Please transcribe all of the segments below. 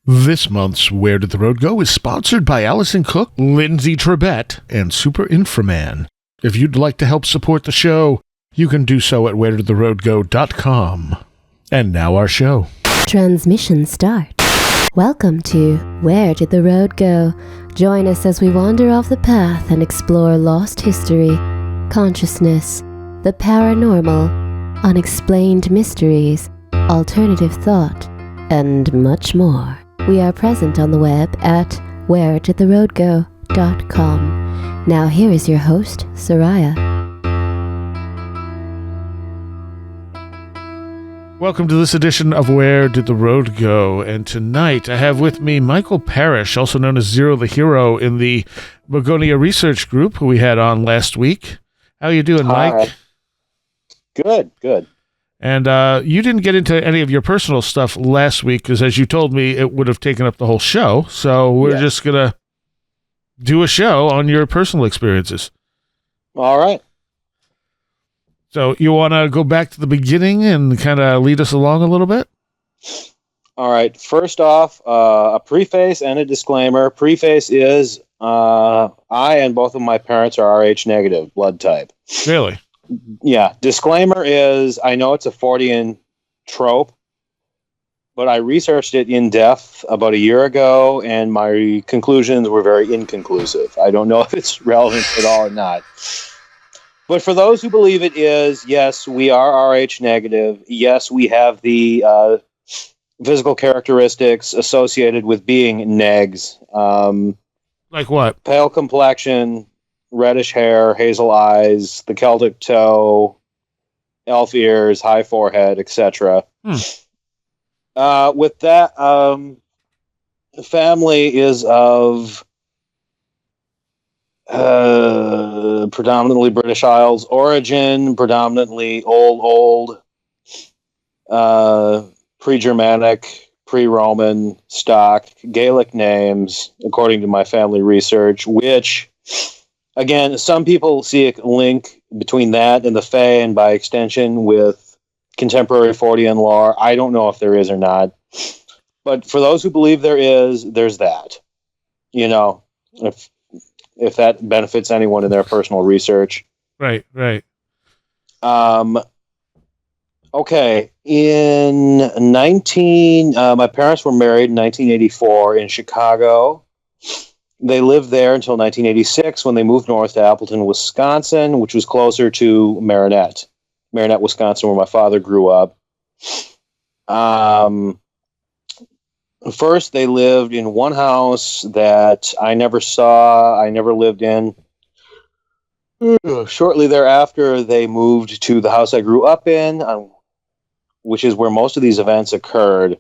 This month's Where Did the Road Go is sponsored by Allison Cook, Lindsay Trebet, and Super Inframan. If you'd like to help support the show, you can do so at wheredidtheroadgo.com. And now our show. Transmission start. Welcome to Where Did the Road Go? Join us as we wander off the path and explore lost history, consciousness, the paranormal, unexplained mysteries, alternative thought, and much more. We are present on the web at wheredidtheroadgo.com. Now here is your host, Seriah. Welcome to this edition of Where Did the Road Go? And tonight I have with me Michael Parish, also known as Zero the Hero in the Magonia research group who we had on last week. How you doing, Mike? Good. And you didn't get into any of your personal stuff last week because, as you told me, it would have taken up the whole show. So we're just going to do a show on your personal experiences. All right. So you want to go back to the beginning and kind of lead us along a little bit? All right. First off, a preface and a disclaimer. Preface is I and both of my parents are Rh negative blood type. Really? Yeah. Disclaimer is I know it's a Fortean trope, but I researched it in depth about a year ago, and my conclusions were very inconclusive. I don't know if it's relevant at all or not. But for those who believe it is, yes, we are Rh negative. Yes, we have the physical characteristics associated with being negs. Like what? Pale complexion, reddish hair, hazel eyes, the Celtic toe, elf ears, high forehead, etc. With that, the family is of predominantly British Isles origin, predominantly old, pre-Germanic, pre-Roman stock, Gaelic names, according to my family research, which, again, some people see a link between that and the Fae, and by extension with contemporary Fortean lore. I don't know if there is or not. But for those who believe there is, there's that. You know, if that benefits anyone in their personal research. Right. Okay. My parents were married in 1984 in Chicago. They lived there until 1986 when they moved north to Appleton, Wisconsin, which was closer to Marinette, Wisconsin, where my father grew up. First, they lived in one house that I never saw, I never lived in. Shortly thereafter, they moved to the house I grew up in, which is where most of these events occurred.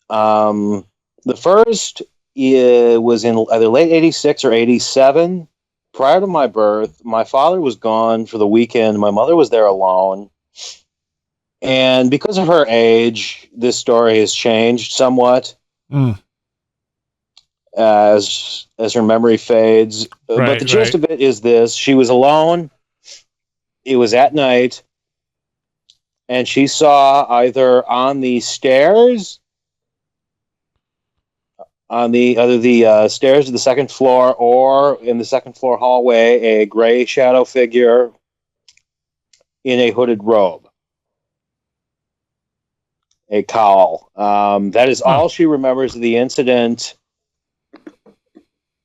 The first was in either late 86 or 87. Prior to my birth, my father was gone for the weekend. My mother was there alone. And because of her age, this story has changed somewhat as her memory fades. But the gist of it is this. She was alone. It was at night. And she saw either on the stairs, stairs to the second floor, or in the second floor hallway, a gray shadow figure in a hooded robe. A cowl. That is all she remembers of the incident.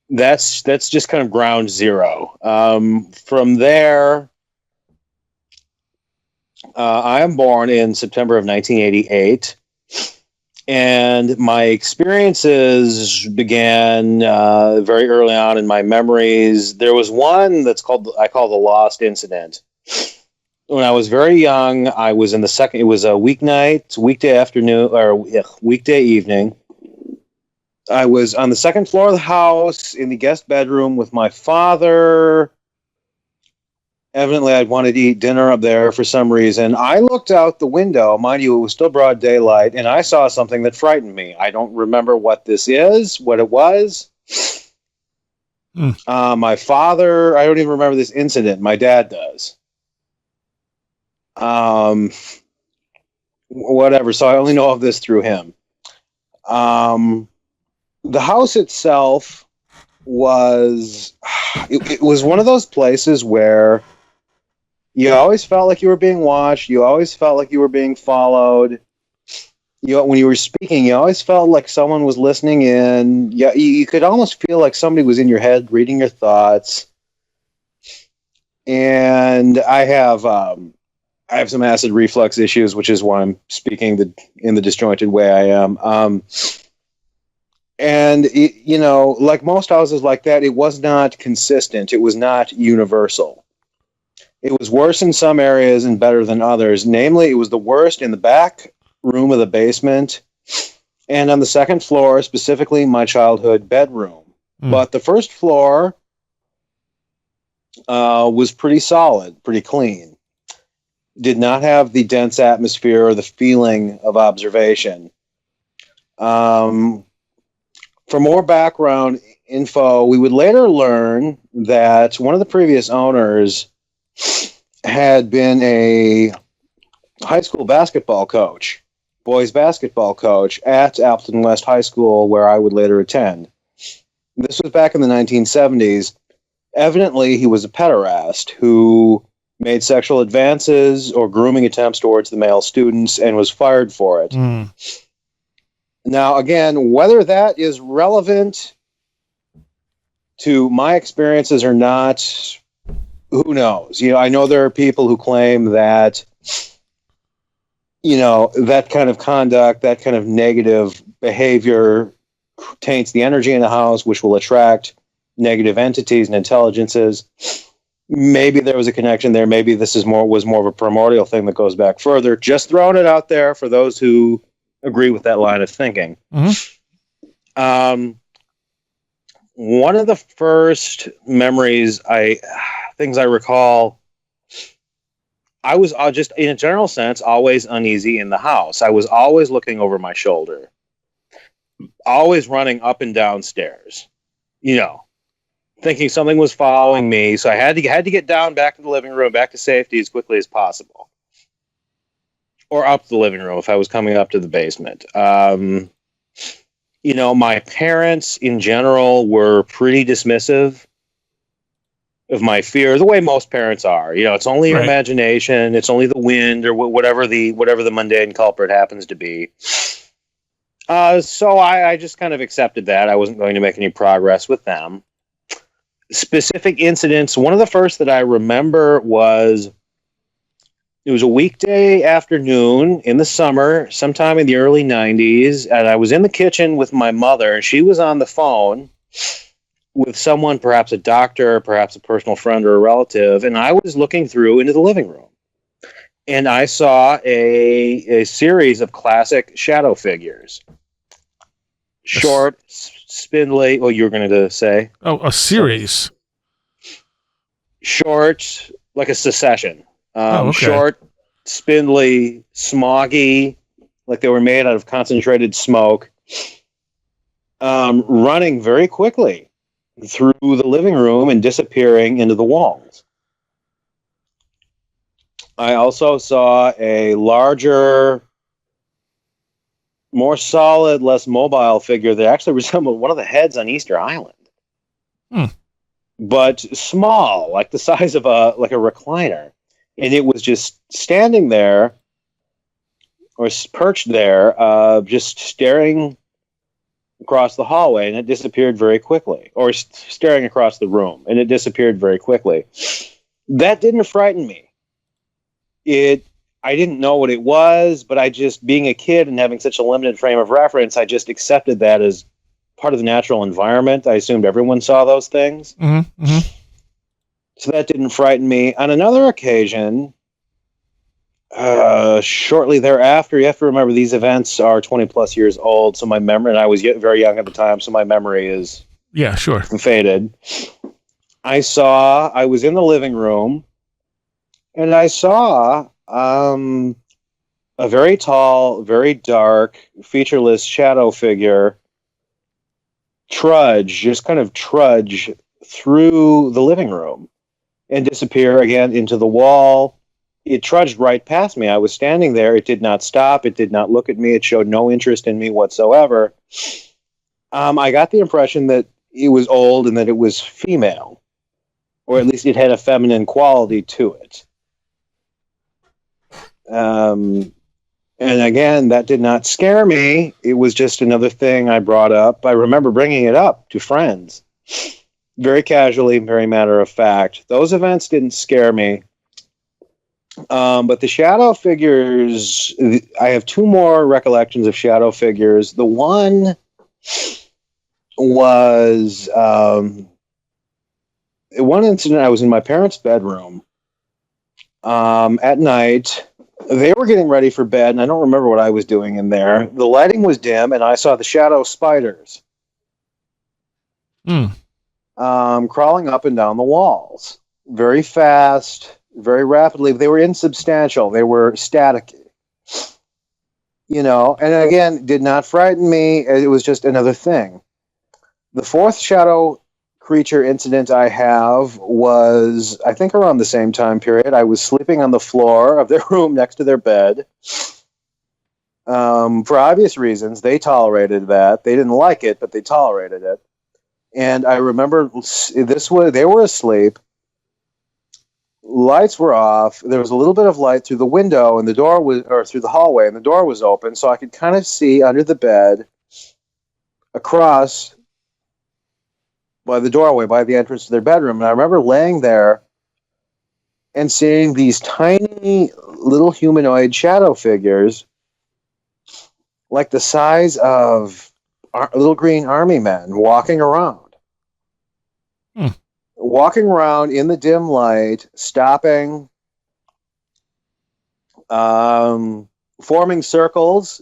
That's just kind of ground zero. From there, I am born in September of 1988, and my experiences began very early on in my memories. There was one I call the Lost Incident. When I was very young, I was in it was a weekday evening. I was on the second floor of the house in the guest bedroom with my father. Evidently, I'd wanted to eat dinner up there for some reason. I looked out the window. Mind you, it was still broad daylight, and I saw something that frightened me. I don't remember what this is, what it was. My father, I don't even remember this incident. My dad does. Whatever. So I only know of this through him. The house itself was it was one of those places where you always felt like you were being watched. You always felt like you were being followed. When you were speaking, you always felt like someone was listening in. Yeah, you could almost feel like somebody was in your head reading your thoughts. And I have some acid reflux issues, which is why I'm speaking in the disjointed way I am. And like most houses like that, it was not consistent. It was not universal. It was worse in some areas and better than others. Namely, it was the worst in the back room of the basement and on the second floor, specifically my childhood bedroom. But the first floor was pretty solid, pretty clean. Did not have the dense atmosphere or the feeling of observation. For more background info, we would later learn that one of the previous owners had been a high school basketball coach, boys basketball coach at Appleton West High School, where I would later attend. This was back in the 1970s. Evidently, he was a pederast who made sexual advances or grooming attempts towards the male students and was fired for it. Now, again, whether that is relevant to my experiences or not, who knows? I know there are people who claim that, that kind of conduct, that kind of negative behavior taints the energy in the house, which will attract negative entities and intelligences. Maybe there was a connection there. Maybe this was more of a primordial thing that goes back further. Just throwing it out there for those who agree with that line of thinking. One of the first things I recall, I was just, in a general sense, always uneasy in the house. I was always looking over my shoulder, always running up and down stairs, thinking something was following me. So I had to get down back to the living room, back to safety as quickly as possible. Or up the living room if I was coming up to the basement. My parents in general were pretty dismissive of my fear, the way most parents are. It's only your imagination, it's only the wind or whatever the mundane culprit happens to be. So I just kind of accepted that. I wasn't going to make any progress with them. Specific incidents, one of the first that I remember was, it was a weekday afternoon in the summer, sometime in the early 90s, and I was in the kitchen with my mother, and she was on the phone with someone, perhaps a doctor, perhaps a personal friend or a relative, and I was looking through into the living room. And I saw a series of classic shadow figures. Short, spindly, you were going to say? Oh, a series. Short, like a succession. Okay. Short, spindly, smoggy, like they were made out of concentrated smoke, running very quickly through the living room and disappearing into the walls. I also saw a larger, more solid, less mobile figure that actually resembled one of the heads on Easter Island. But small, like the size of a recliner. And it was just standing there, or perched there, just staring across the hallway, and it disappeared very quickly. Or staring across the room, and it disappeared very quickly. That didn't frighten me. I didn't know what it was, but I just, being a kid and having such a limited frame of reference, I just accepted that as part of the natural environment. I assumed everyone saw those things. So that didn't frighten me. On another occasion, shortly thereafter, you have to remember these events are 20 plus years old, so my memory, and I was very young at the time, so my memory is faded. I was in the living room, and I saw a very tall, very dark, featureless shadow figure just kind of trudge through the living room and disappear again into the wall, it trudged right past me. I was standing there. It did not stop. It did not look at me. It showed no interest in me whatsoever. I got the impression that it was old and that it was female, or at least it had a feminine quality to it. And again, that did not scare me. It was just another thing I brought up. I remember bringing it up to friends, very casually, very matter of fact. Those events didn't scare me. But the shadow figures, I have two more recollections of shadow figures. The one was one incident. I was in my parents' bedroom at night. They were getting ready for bed, and I don't remember what I was doing in there. The lighting was dim, and I saw the shadow spiders crawling up and down the walls very fast, very rapidly. They were insubstantial. They were staticky. And again, did not frighten me. It was just another thing. The fourth shadow creature incident I have was, I think, around the same time period. I was sleeping on the floor of their room next to their bed. For obvious reasons, they tolerated that. They didn't like it, but they tolerated it. And I remember they were asleep. Lights were off. There was a little bit of light through the window, and through the hallway, and the door was open, so I could kind of see under the bed, across by the doorway, by the entrance to their bedroom. And I remember laying there and seeing these tiny little humanoid shadow figures, like the size of little green army men, walking around. Walking around in the dim light, stopping, forming circles,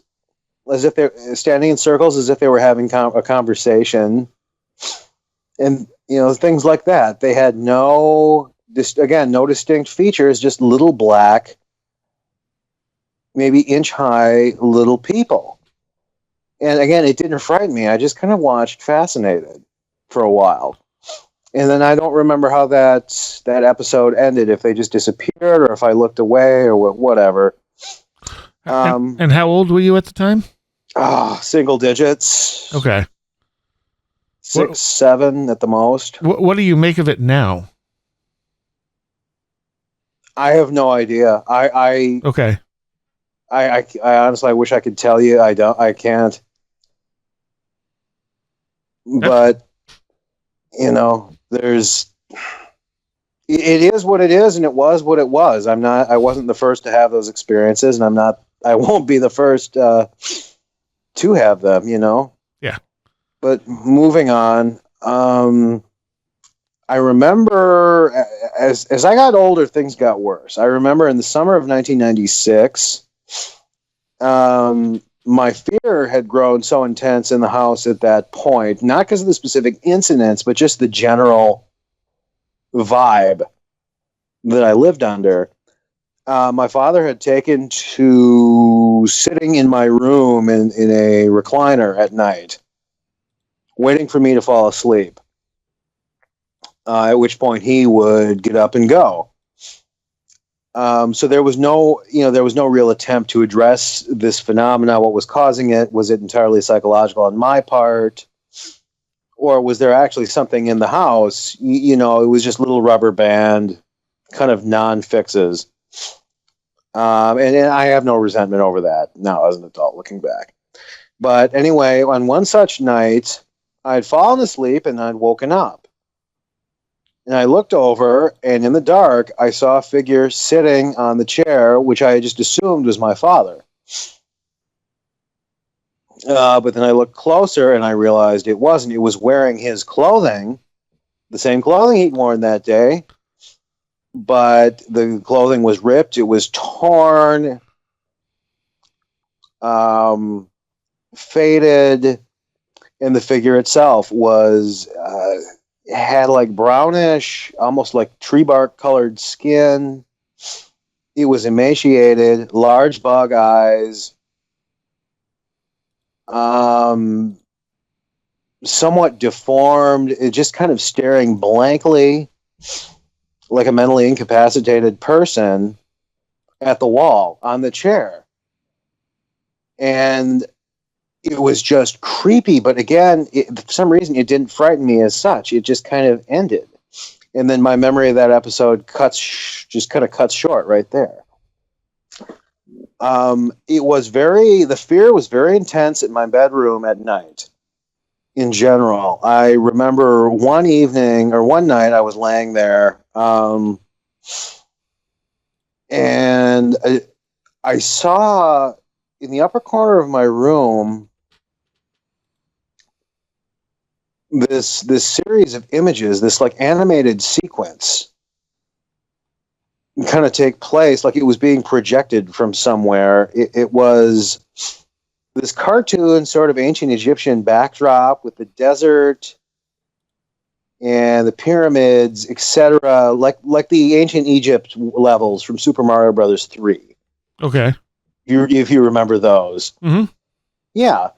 as if they're standing in circles, as if they were having a conversation, and things like that. They had no distinct features, just little black, maybe inch-high little people. And again, it didn't frighten me. I just kind of watched, fascinated, for a while. And then I don't remember how that episode ended, if they just disappeared or if I looked away or whatever. And how old were you at the time? Single digits. Okay. 6, 7 at the most. What do you make of it now? I have no idea. Okay. I honestly, I wish I could tell you. I can't. But, it is what it is, and it was what it was. I wasn't the first to have those experiences, and I won't be the first to have them, Yeah. But moving on, I remember as I got older, things got worse. I remember in the summer of 1996, my fear had grown so intense in the house at that point, not because of the specific incidents, but just the general vibe that I lived under. My father had taken to sitting in my room in a recliner at night, waiting for me to fall asleep, at which point he would get up and go. So there was no real attempt to address this phenomena. What was causing it? Was it entirely psychological on my part? Or was there actually something in the house? It was just little rubber band kind of non-fixes. And I have no resentment over that now as an adult looking back. But anyway, on one such night, I'd fallen asleep and I'd woken up. And I looked over, and in the dark, I saw a figure sitting on the chair, which I just assumed was my father. But then I looked closer, and I realized it wasn't. It was wearing his clothing, the same clothing he'd worn that day, but the clothing was ripped. It was torn, faded, and the figure itself was... had like brownish, almost like tree bark colored skin. It was emaciated, large bug eyes, somewhat deformed, just kind of staring blankly like a mentally incapacitated person. at the wall on the chair. And it was just creepy. But again, for some reason, it didn't frighten me as such. It just kind of ended. And then my memory of that episode cuts short right there. The fear was very intense in my bedroom at night. In general, I remember one night I was laying there, and I saw in the upper corner of my room this series of images, this like animated sequence kind of take place, like it was being projected from somewhere. It was this cartoon sort of ancient Egyptian backdrop with the desert and the pyramids, etc., like the ancient Egypt levels from Super Mario Brothers 3. Okay. If you remember those. Mm-hmm. Yeah.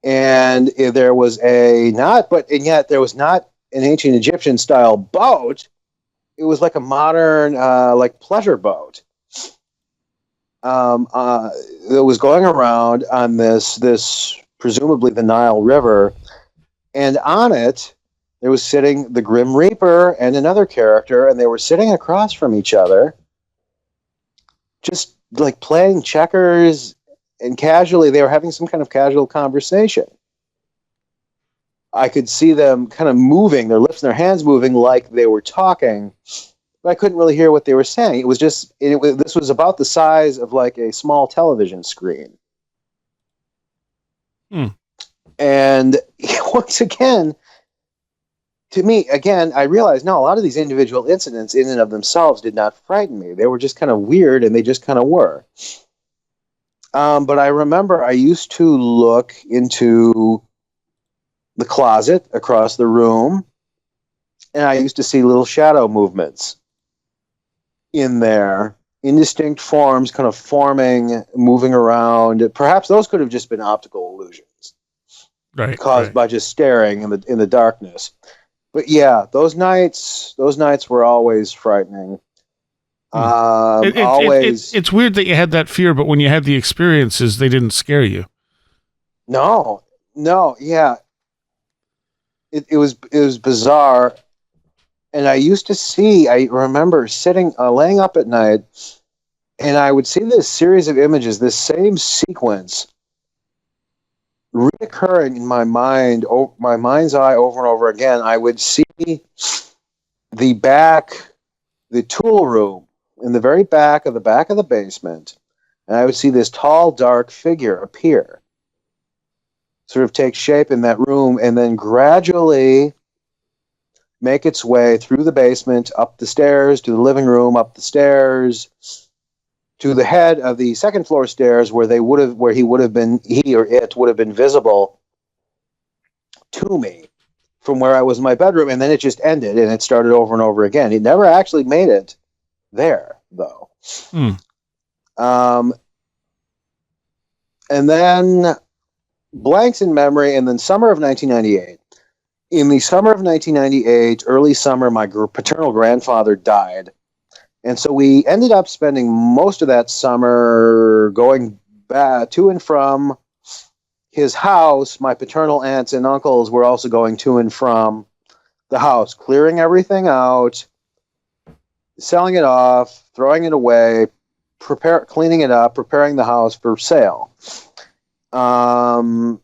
And there was yet there was not an ancient Egyptian style boat. It was like a modern, like pleasure boat. That was going around on this presumably the Nile River, and on it there was sitting the Grim Reaper and another character, and they were sitting across from each other, just like playing checkers, and casually they were having some kind of casual conversation. I could see them kind of moving, their lips and their hands moving like they were talking, but I couldn't really hear what they were saying. This was about the size of like a small television screen. And once again, to me, I realized, no, a lot of these individual incidents in and of themselves did not frighten me. They were just kind of weird, and they just kind of were. But I remember I used to look into the closet across the room, and I used to see little shadow movements in there, indistinct forms kind of forming, moving around. Perhaps those could have just been optical illusions, caused by just staring in the darkness. But yeah, those nights were always frightening. It's weird that you had that fear, but when you had the experiences, they didn't scare you. No, yeah. It was bizarre. And I remember sitting, laying up at night, and I would see this series of images, this same sequence, reoccurring in my mind, my mind's eye over and over again. I would see the tool room in the very back of the basement, and I would see this tall, dark figure appear, sort of take shape in that room, and then gradually make its way through the basement, up the stairs, to the living room, up the stairs, to the head of the second floor stairs, where he or it would have been visible to me from where I was in my bedroom, and then it just ended, and it started over and over again. It never actually made it there, though. And then blanks in memory, and then summer of 1998. In the summer of 1998, early summer, my paternal grandfather died. And so we ended up spending most of that summer going back to and from his house. My paternal aunts and uncles were also going to and from the house, clearing everything out, selling it off, throwing it away, cleaning it up, preparing the house for sale. Now,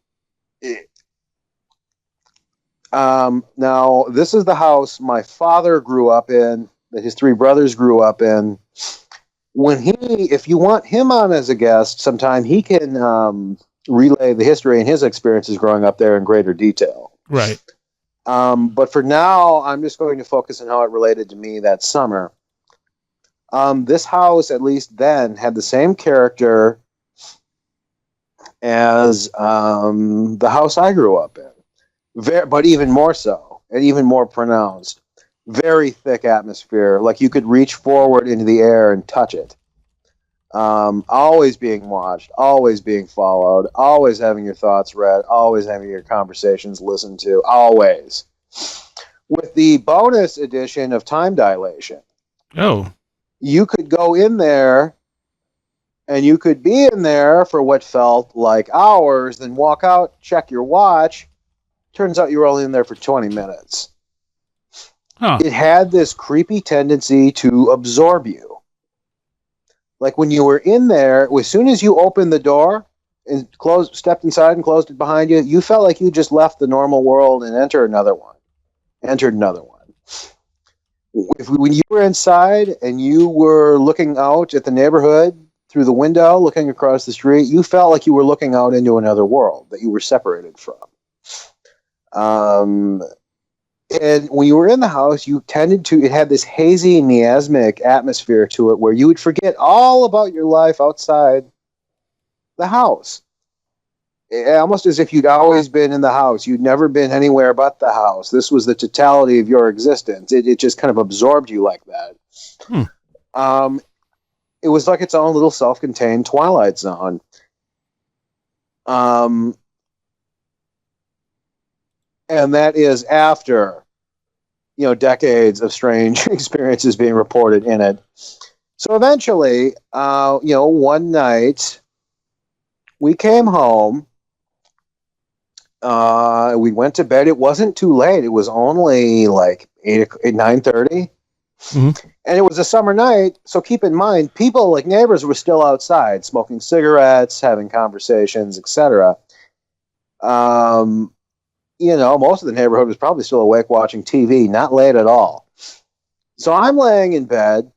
this is the house my father grew up in, that his three brothers grew up in. If you want him on as a guest sometime, he can relay the history and his experiences growing up there in greater detail. Right. But for now, I'm just going to focus on how it related to me that summer. This house, at least then, had the same character as the house I grew up in. But even more so, and even more pronounced. Very thick atmosphere, like you could reach forward into the air and touch it. Always being watched, always being followed, always having your thoughts read, always having your conversations listened to, always. With the bonus edition of time dilation. Oh. You could go in there And you could be in there for what felt like hours, then walk out, check your watch. Turns out you were only in there for 20 minutes. Huh. It had this creepy tendency to absorb you. Like when you were in there, as soon as you opened the door and stepped inside and closed it behind you, you felt like you just left the normal world and entered another one. When you were inside and you were looking out at the neighborhood through the window, looking across the street, you felt like you were looking out into another world that you were separated from. And when you were in the house, it had this hazy, miasmic atmosphere to it where you would forget all about your life outside the house. Almost as if you'd always been in the house. You'd never been anywhere but the house. This was the totality of your existence. It just kind of absorbed you like that. It was like its own little self-contained Twilight Zone. And that is after, decades of strange experiences being reported in it. So eventually, one night we came home. We went to bed. It wasn't too late. It was only like 9:30. Mm-hmm. And it was a summer night, so keep in mind, people, like neighbors, were still outside, smoking cigarettes, having conversations, etc. Most of the neighborhood was probably still awake watching TV, not late at all. So I'm laying in bed,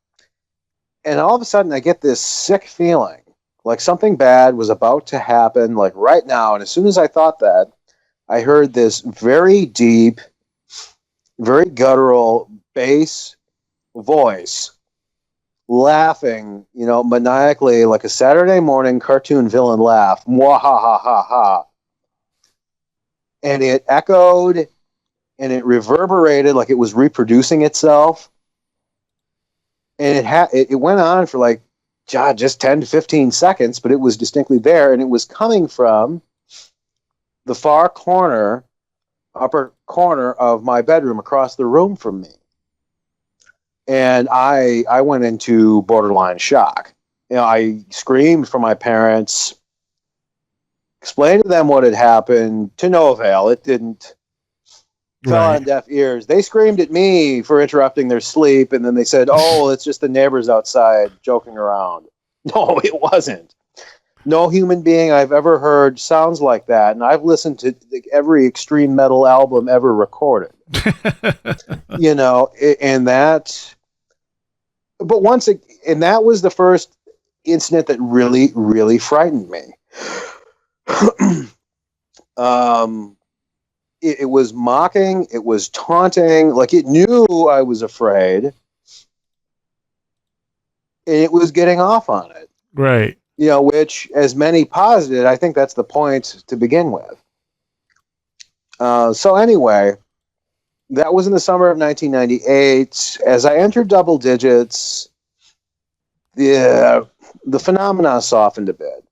and all of a sudden I get this sick feeling, like something bad was about to happen, like right now. And as soon as I thought that, I heard this very deep, very guttural bass voice laughing, maniacally, like a Saturday morning cartoon villain laugh. Mwahahaha. And it echoed and it reverberated like it was reproducing itself. And it went on for like just 10 to 15 seconds, but it was distinctly there, and it was coming from the far upper corner of my bedroom across the room from me. And I went into borderline shock. I screamed for my parents, explained to them what had happened, to no avail. It didn't. Fell on deaf ears. They screamed at me for interrupting their sleep, and then they said, "Oh, it's just the neighbors outside joking around." No, it wasn't. No human being I've ever heard sounds like that, and I've listened to every extreme metal album ever recorded. And that. But and that was the first incident that really, really frightened me. It was mocking, it was taunting, like it knew I was afraid, and it was getting off on it. Right. Which, as many posited, I think that's the point to begin with. So anyway, that was in the summer of 1998. As I entered double digits, the phenomena softened a bit.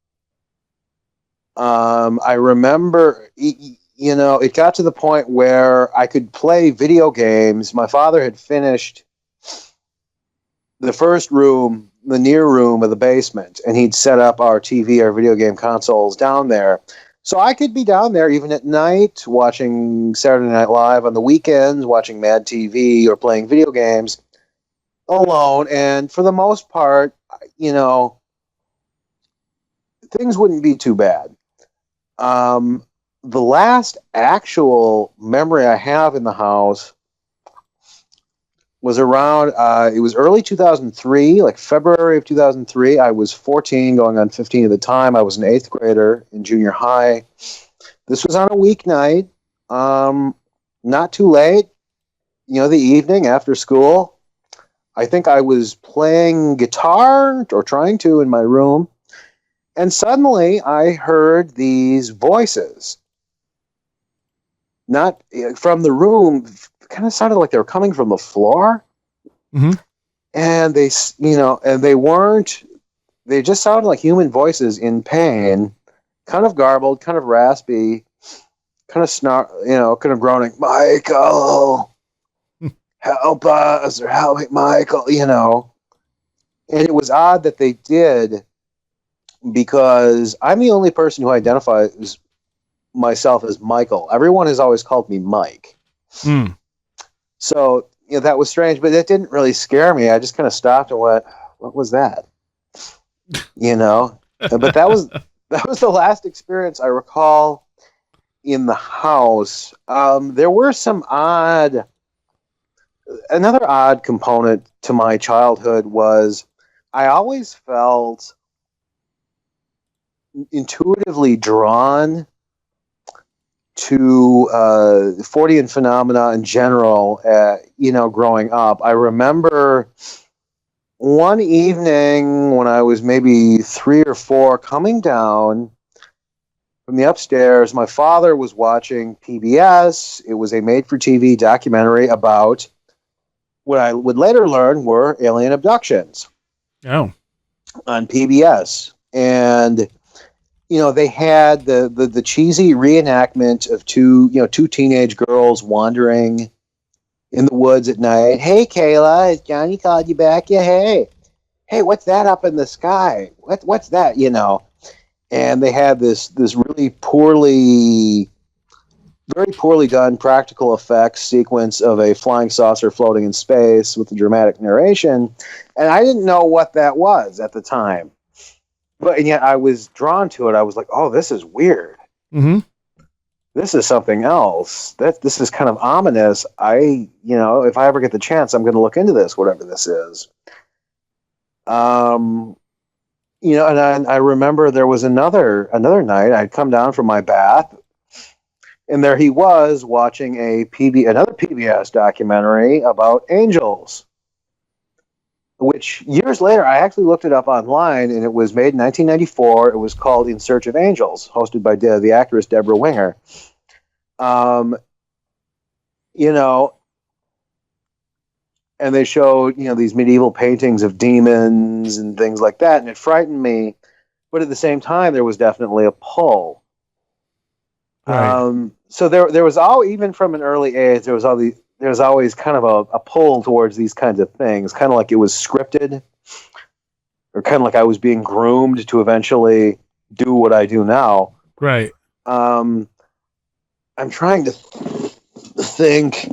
I remember, it got to the point where I could play video games. My father had finished the first room, the near room of the basement, and he'd set up our TV, our video game consoles down there. So I could be down there even at night watching Saturday Night Live, on the weekends watching Mad TV or playing video games alone. And for the most part, things wouldn't be too bad. The last actual memory I have in the house was around, it was early 2003, like February of 2003. I was 14, going on 15 at the time. I was an 8th grader in junior high. This was on a weeknight, not too late, the evening after school. I think I was playing guitar or trying to in my room. And suddenly I heard these voices, not from the room, kind of sounded like they were coming from the floor. Mm-hmm. And they just sounded like human voices in pain, kind of garbled, kind of raspy, kind of groaning, "Michael, help us," or "Help me, Michael," And it was odd that they did because I'm the only person who identifies myself as Michael. Everyone has always called me Mike. Mm. So, that was strange, but it didn't really scare me. I just kind of stopped and went, what was that? But that was the last experience I recall in the house. There were another odd component to my childhood was I always felt intuitively drawn to Fortean phenomena in general, growing up. I remember one evening when I was maybe 3 or 4 coming down from the upstairs. My father was watching PBS. It was a made-for-TV documentary about what I would later learn were alien abductions. Oh. On PBS. And they had the cheesy reenactment of two teenage girls wandering in the woods at night. Hey, Kayla, has Johnny called you back? Yeah, hey, what's that up in the sky? What's that? And they had this really very poorly done practical effects sequence of a flying saucer floating in space with the dramatic narration, and I didn't know what that was at the time. And yet I was drawn to it. I was like, oh, this is weird. Mm-hmm. This is something else. This is kind of ominous. If I ever get the chance, I'm going to look into this, whatever this is. And I remember there was another night I'd come down from my bath, and there he was watching another PBS documentary about angels, which years later, I actually looked it up online, and it was made in 1994. It was called In Search of Angels, hosted by the actress Deborah Winger. And they showed, these medieval paintings of demons and things like that, and it frightened me. But at the same time, there was definitely a pull. Right. So there was even from an early age, there was always kind of a pull towards these kinds of things, kind of like it was scripted, or kind of like I was being groomed to eventually do what I do now. Right. I'm trying to think.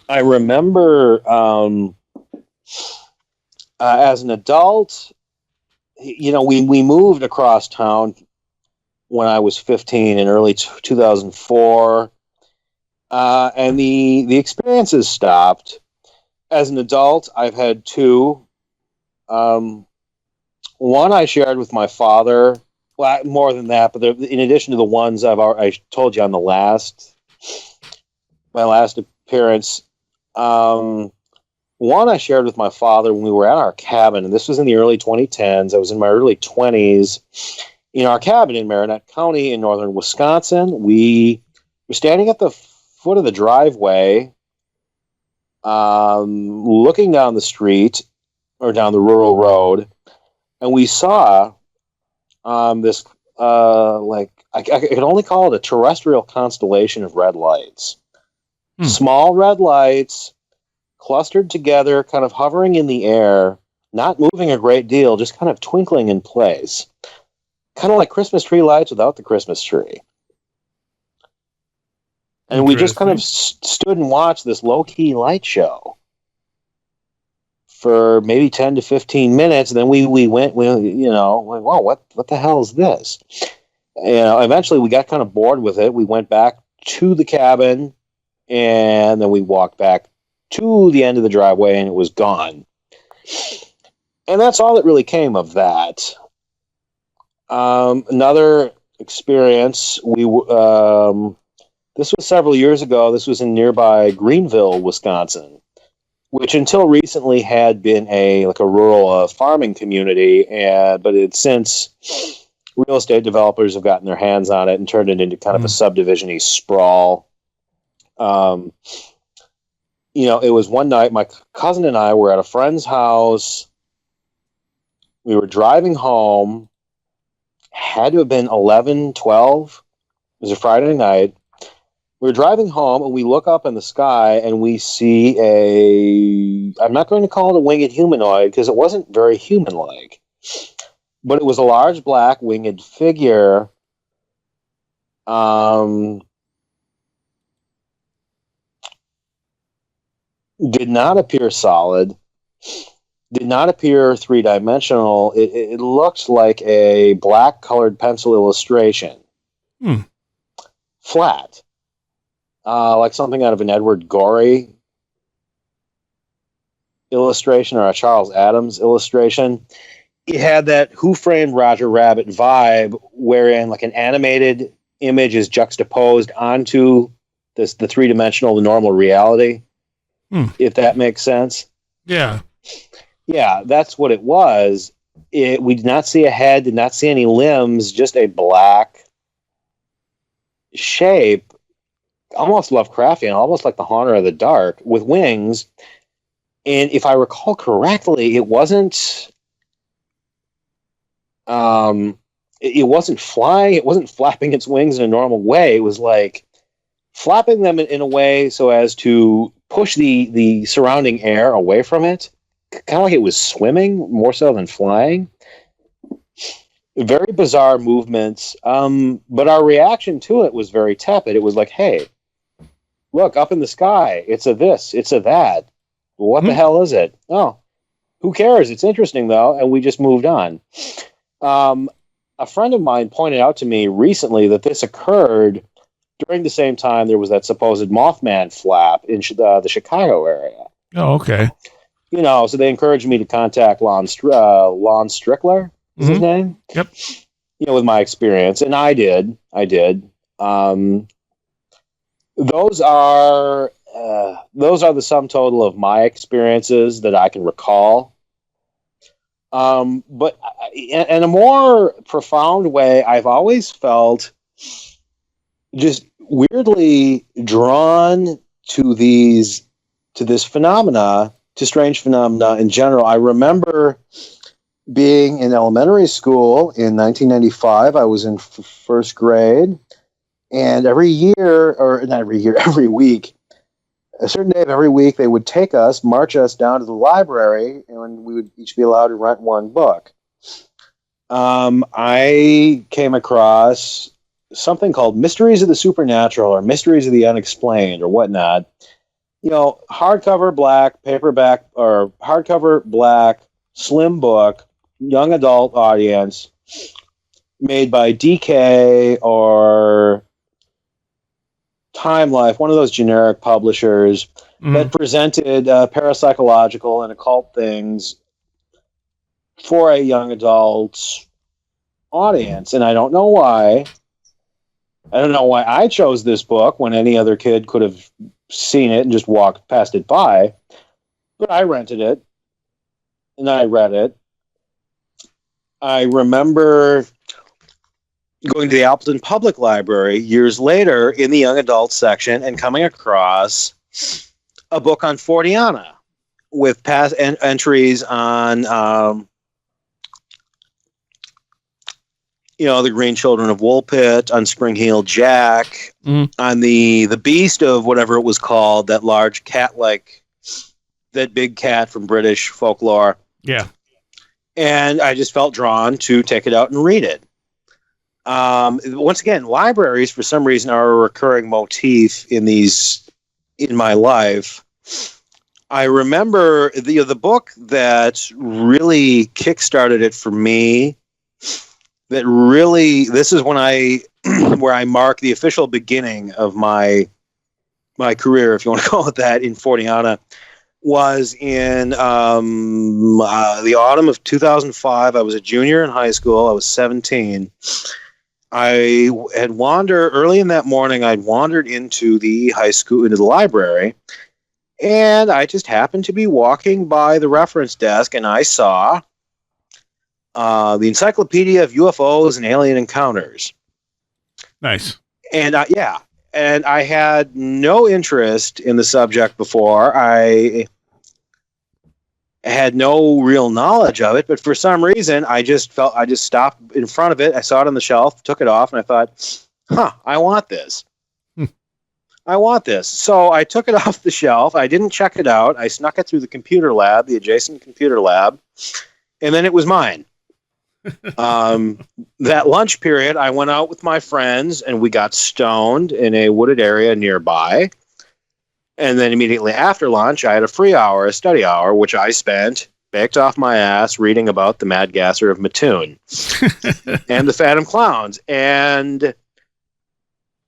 I remember as an adult, we moved across town when I was 15 in early 2004. And the experiences stopped. As an adult, I've had 2. One I shared with my father. Well, more than that, but in addition to the ones I told you on my last appearance. One I shared with my father when we were at our cabin, and this was in the early 2010s. I was in my early 20s. In our cabin in Marinette County in northern Wisconsin, we were standing at the foot of the driveway, looking down the street or down the rural road, and we saw this I could only call it a terrestrial constellation of red lights. Small red lights clustered together, kind of hovering in the air, not moving a great deal, just kind of twinkling in place. Kind of like Christmas tree lights without the Christmas tree. And we just kind of stood and watched this low-key light show for maybe 10 to 15 minutes. And then we went, whoa, what the hell is this? Eventually we got kind of bored with it. We went back to the cabin, and then we walked back to the end of the driveway, and it was gone. And that's all that really came of that. Another experience, this was several years ago. This was in nearby Greenville, Wisconsin, which until recently had been a rural farming community, but it's since real estate developers have gotten their hands on it and turned it into kind of a subdivision-y sprawl. It was one night, my cousin and I were at a friend's house. We were driving home. Had to have been 11, 12. It was a Friday night. We were driving home, and we look up in the sky, and we see I'm not going to call it a winged humanoid, because it wasn't very human-like. but it was a large black winged figure. Did not appear solid. Did not appear three-dimensional. It looked like a black-colored pencil illustration. Flat. Like something out of an Edward Gorey illustration or a Charles Addams illustration. It had that Who Framed Roger Rabbit vibe, wherein like an animated image is juxtaposed onto the three-dimensional, the normal reality, if that makes sense. Yeah. Yeah, that's what it was. We did not see a head, did not see any limbs, just a black shape, almost Lovecraftian, almost like the Haunter of the Dark, with wings. And if I recall correctly, it wasn't it wasn't flying, it wasn't flapping its wings in a normal way. It was like flapping them in a way so as to push the surrounding air away from it. Kind of like it was swimming more so than flying. Very bizarre movements. But our reaction to it was very tepid. It was like, hey, look, up in the sky. It's a this, it's a that. What the hell is it? Oh, who cares? It's interesting, though. And we just moved on. A friend of mine pointed out to me recently that this occurred during the same time there was that supposed Mothman flap in the Chicago area. Oh, okay. You know, so they encouraged me to contact Lon Strickler, is his name? Yep. You know, with my experience, and I did. Those are the sum total of my experiences that I can recall. But in a more profound way, I've always felt just weirdly drawn to this phenomena, to strange phenomena in general. I remember being in elementary school in 1995. I was in first grade, and every week, a certain day of every week, they would march us down to the library, and we would each be allowed to rent one book. I came across something called Mysteries of the Supernatural or Mysteries of the Unexplained or whatnot. You know, hardcover black, paperback, or hardcover black, slim book, young adult audience, made by DK or Time Life, one of those generic publishers that presented parapsychological and occult things for a young adult audience. And I don't know why. I don't know why I chose this book when any other kid could have seen it and just walked past it by. But I rented it and I read it. I remember going to the Appleton Public Library years later in the young adult section and coming across a book on Forteana with past entries on, the Green Children of Woolpit, on Spring-Heeled Jack, on the beast of whatever it was called, that large cat-like, that big cat from British folklore. Yeah. And I just felt drawn to take it out and read it. Once again, libraries, for some reason, are a recurring motif in my life. I remember the book that really kickstarted it for me. This is when where I mark the official beginning of my career, if you want to call it that, in Forteana, was in the autumn of 2005. I was a junior in high school. I was 17. I had early in that morning, I'd wandered into the library, and I just happened to be walking by the reference desk, and I saw the Encyclopedia of UFOs and Alien Encounters. Nice. And and I had no interest in the subject before. I had no real knowledge of it, but for some reason, I just stopped in front of it. I saw it on the shelf, took it off, and I thought, I want this. I want this. So I took it off the shelf. I didn't check it out. I snuck it through the adjacent computer lab, and then it was mine. That lunch period, I went out with my friends and we got stoned in a wooded area nearby. And then immediately after lunch, I had a free hour, a study hour, which I spent baked off my ass reading about the Mad Gasser of Mattoon and the Phantom Clowns. And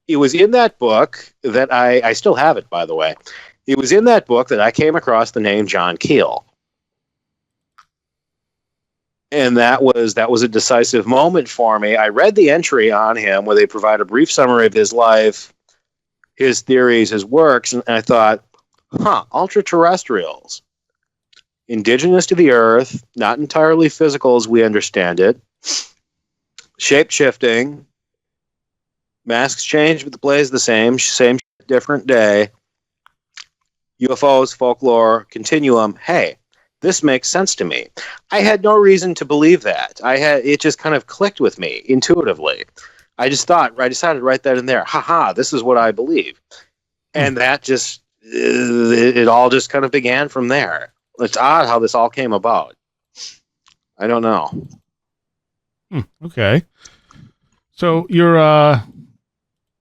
it was in that book that I still have it, by the way. It was in that book that I came across the name John Keel. And that was a decisive moment for me. I read the entry on him where they provide a brief summary of his life, his theories, his works, and I thought, ultra-terrestrials, indigenous to the Earth, not entirely physical as we understand it, shape-shifting, masks change but the play is the same different day, UFOs, folklore, continuum. Hey, this makes sense to me. I had no reason to believe that. It just kind of clicked with me intuitively. I just thought, I decided right then and there, this is what I believe. And that just, it all just kind of began from there. It's odd how this all came about. I don't know. Okay. So you're,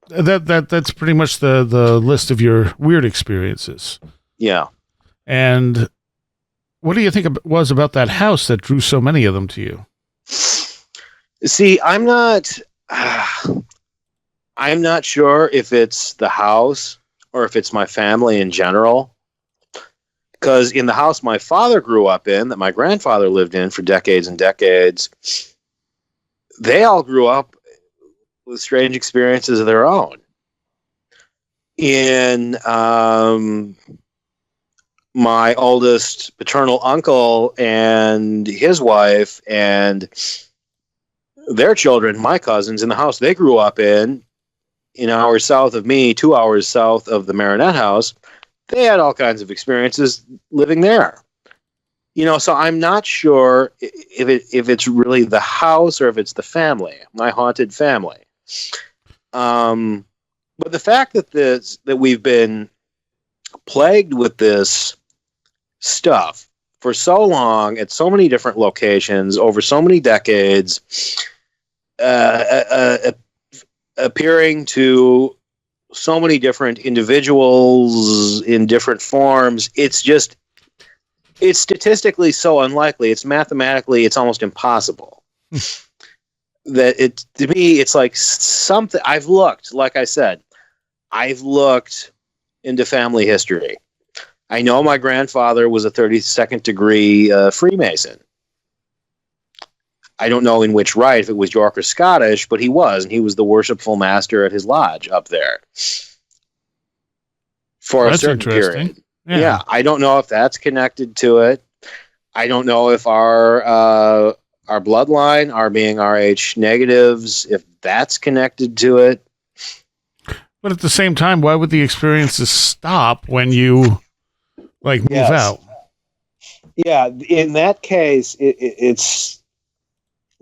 that's pretty much the list of your weird experiences. Yeah. And what do you think it was about that house that drew so many of them to you? See, I'm not sure if it's the house or if it's my family in general. Because in the house my father grew up in, that my grandfather lived in for decades and decades, they all grew up with strange experiences of their own. In my oldest paternal uncle and his wife and their children, my cousins, in the house they grew up in hours south of me, 2 hours south of the Marinette house, they had all kinds of experiences living there. So I'm not sure if it's really the house or if it's the family, my haunted family. But the fact that we've been plagued with this stuff for so long at so many different locations over so many decades, appearing to so many different individuals in different forms, it's statistically so unlikely. It's mathematically, it's almost impossible. To me, it's like something I've looked, like I said, I've looked into family history. I know my grandfather was a 32nd degree Freemason. I don't know in which rite, if it was York or Scottish, but he was, and he was the worshipful master at his lodge up there for a certain period. Yeah, I don't know if that's connected to it. I don't know if our bloodline, our being Rh negatives, if that's connected to it. But at the same time, why would the experiences stop when you move out? Yeah, in that case, it's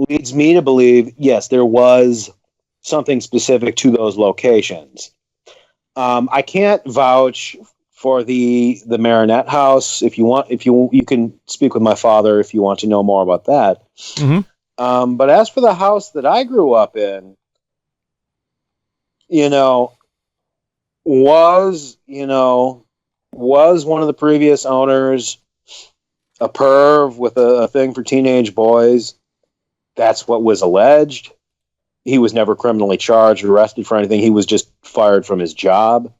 leads me to believe, yes, there was something specific to those locations. I can't vouch for the Marinette house. If you want, you can speak with my father if you want to know more about that. Mm-hmm. But as for the house that I grew up in, was one of the previous owners a perv with a thing for teenage boys? That's what was alleged. He was never criminally charged or arrested for anything. He was just fired from his job.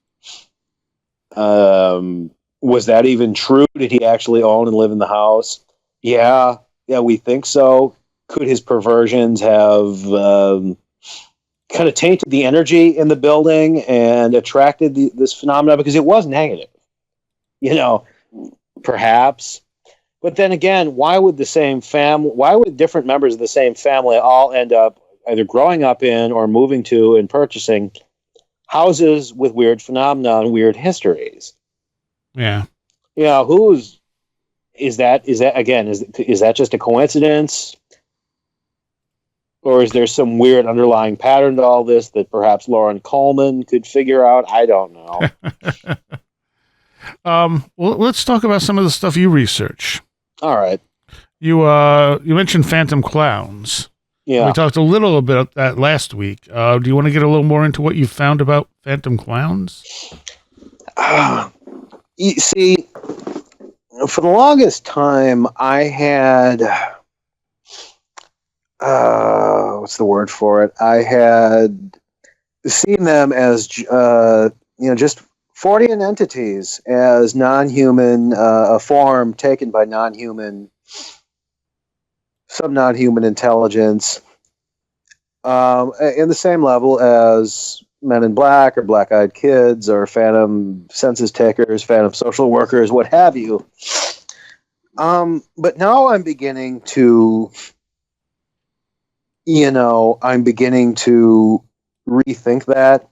Was that even true? Did he actually own and live in the house? Yeah, we think so. Could his perversions have kind of tainted the energy in the building and attracted this phenomena? Because it was negative, perhaps. But then again, why would different members of the same family all end up either growing up in or moving to and purchasing houses with weird phenomena and weird histories? Yeah. Is that just a coincidence? Or is there some weird underlying pattern to all this that perhaps Lauren Coleman could figure out? I don't know. Well, let's talk about some of the stuff you research. All right. You mentioned Phantom Clowns. Yeah. We talked a little bit about that last week. Do you want to get a little more into what you found about Phantom Clowns? You see, for the longest time, I had what's the word for it? I had seen them as just Fortean entities, as non-human, a form taken by some non-human intelligence, in the same level as Men in Black or Black-Eyed Kids or Phantom Census Takers, Phantom Social Workers, what have you. But now I'm beginning to, rethink that.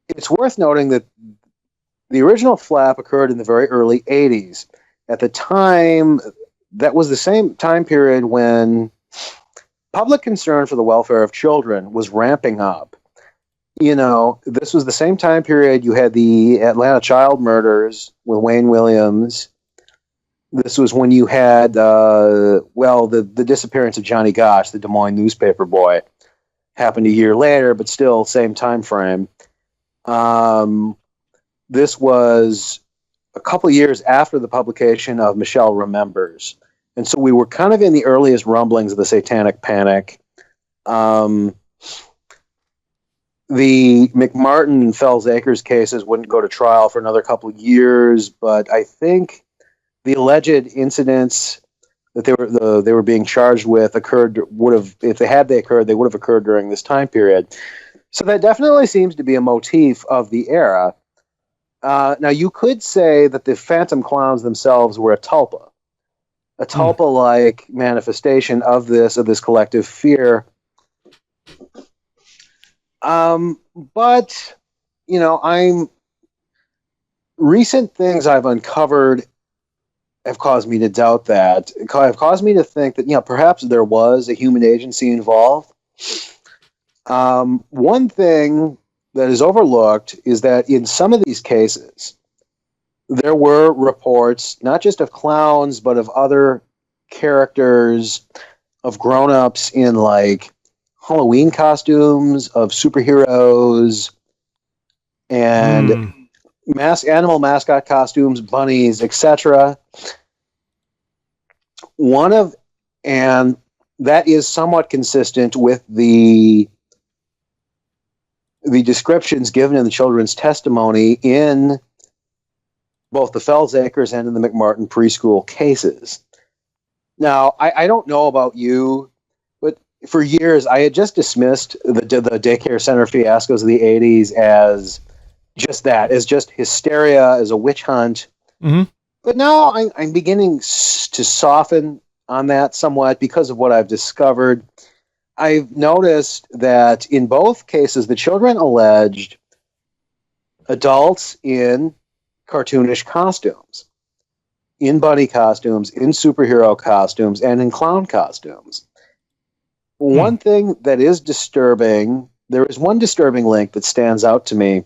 It's worth noting that the original flap occurred in the very early 80s. At the time, that was the same time period when public concern for the welfare of children was ramping up. This was the same time period you had the Atlanta child murders with Wayne Williams. This was when you had, the disappearance of Johnny Gosch, the Des Moines newspaper boy. Happened a year later, but still same time frame. This was a couple years after the publication of Michelle Remembers. And so we were kind of in the earliest rumblings of the Satanic Panic. The McMartin and Fells Acres cases wouldn't go to trial for another couple of years, but I think the alleged incidents that they were being charged with would have occurred during this time period. So that definitely seems to be a motif of the era. Now you could say that the Phantom Clowns themselves were a tulpa-like manifestation of this collective fear. But recent things I've uncovered have caused me to doubt that. Have caused me to think that perhaps there was a human agency involved. One thing that is overlooked is that in some of these cases, there were reports not just of clowns, but of other characters, of grown-ups in like Halloween costumes, of superheroes, and animal mascot costumes, bunnies, etc. And that is somewhat consistent with the descriptions given in the children's testimony in both the Fells Acres and in the McMartin preschool cases. Now, I don't know about you, but for years I had just dismissed the daycare center fiascos of the 80s as just that, as just hysteria, as a witch hunt. Mm-hmm. But now I'm beginning to soften on that somewhat because of what I've discovered. I've noticed that in both cases, the children alleged adults in cartoonish costumes, in bunny costumes, in superhero costumes, and in clown costumes. One thing that is disturbing, there is one disturbing link that stands out to me,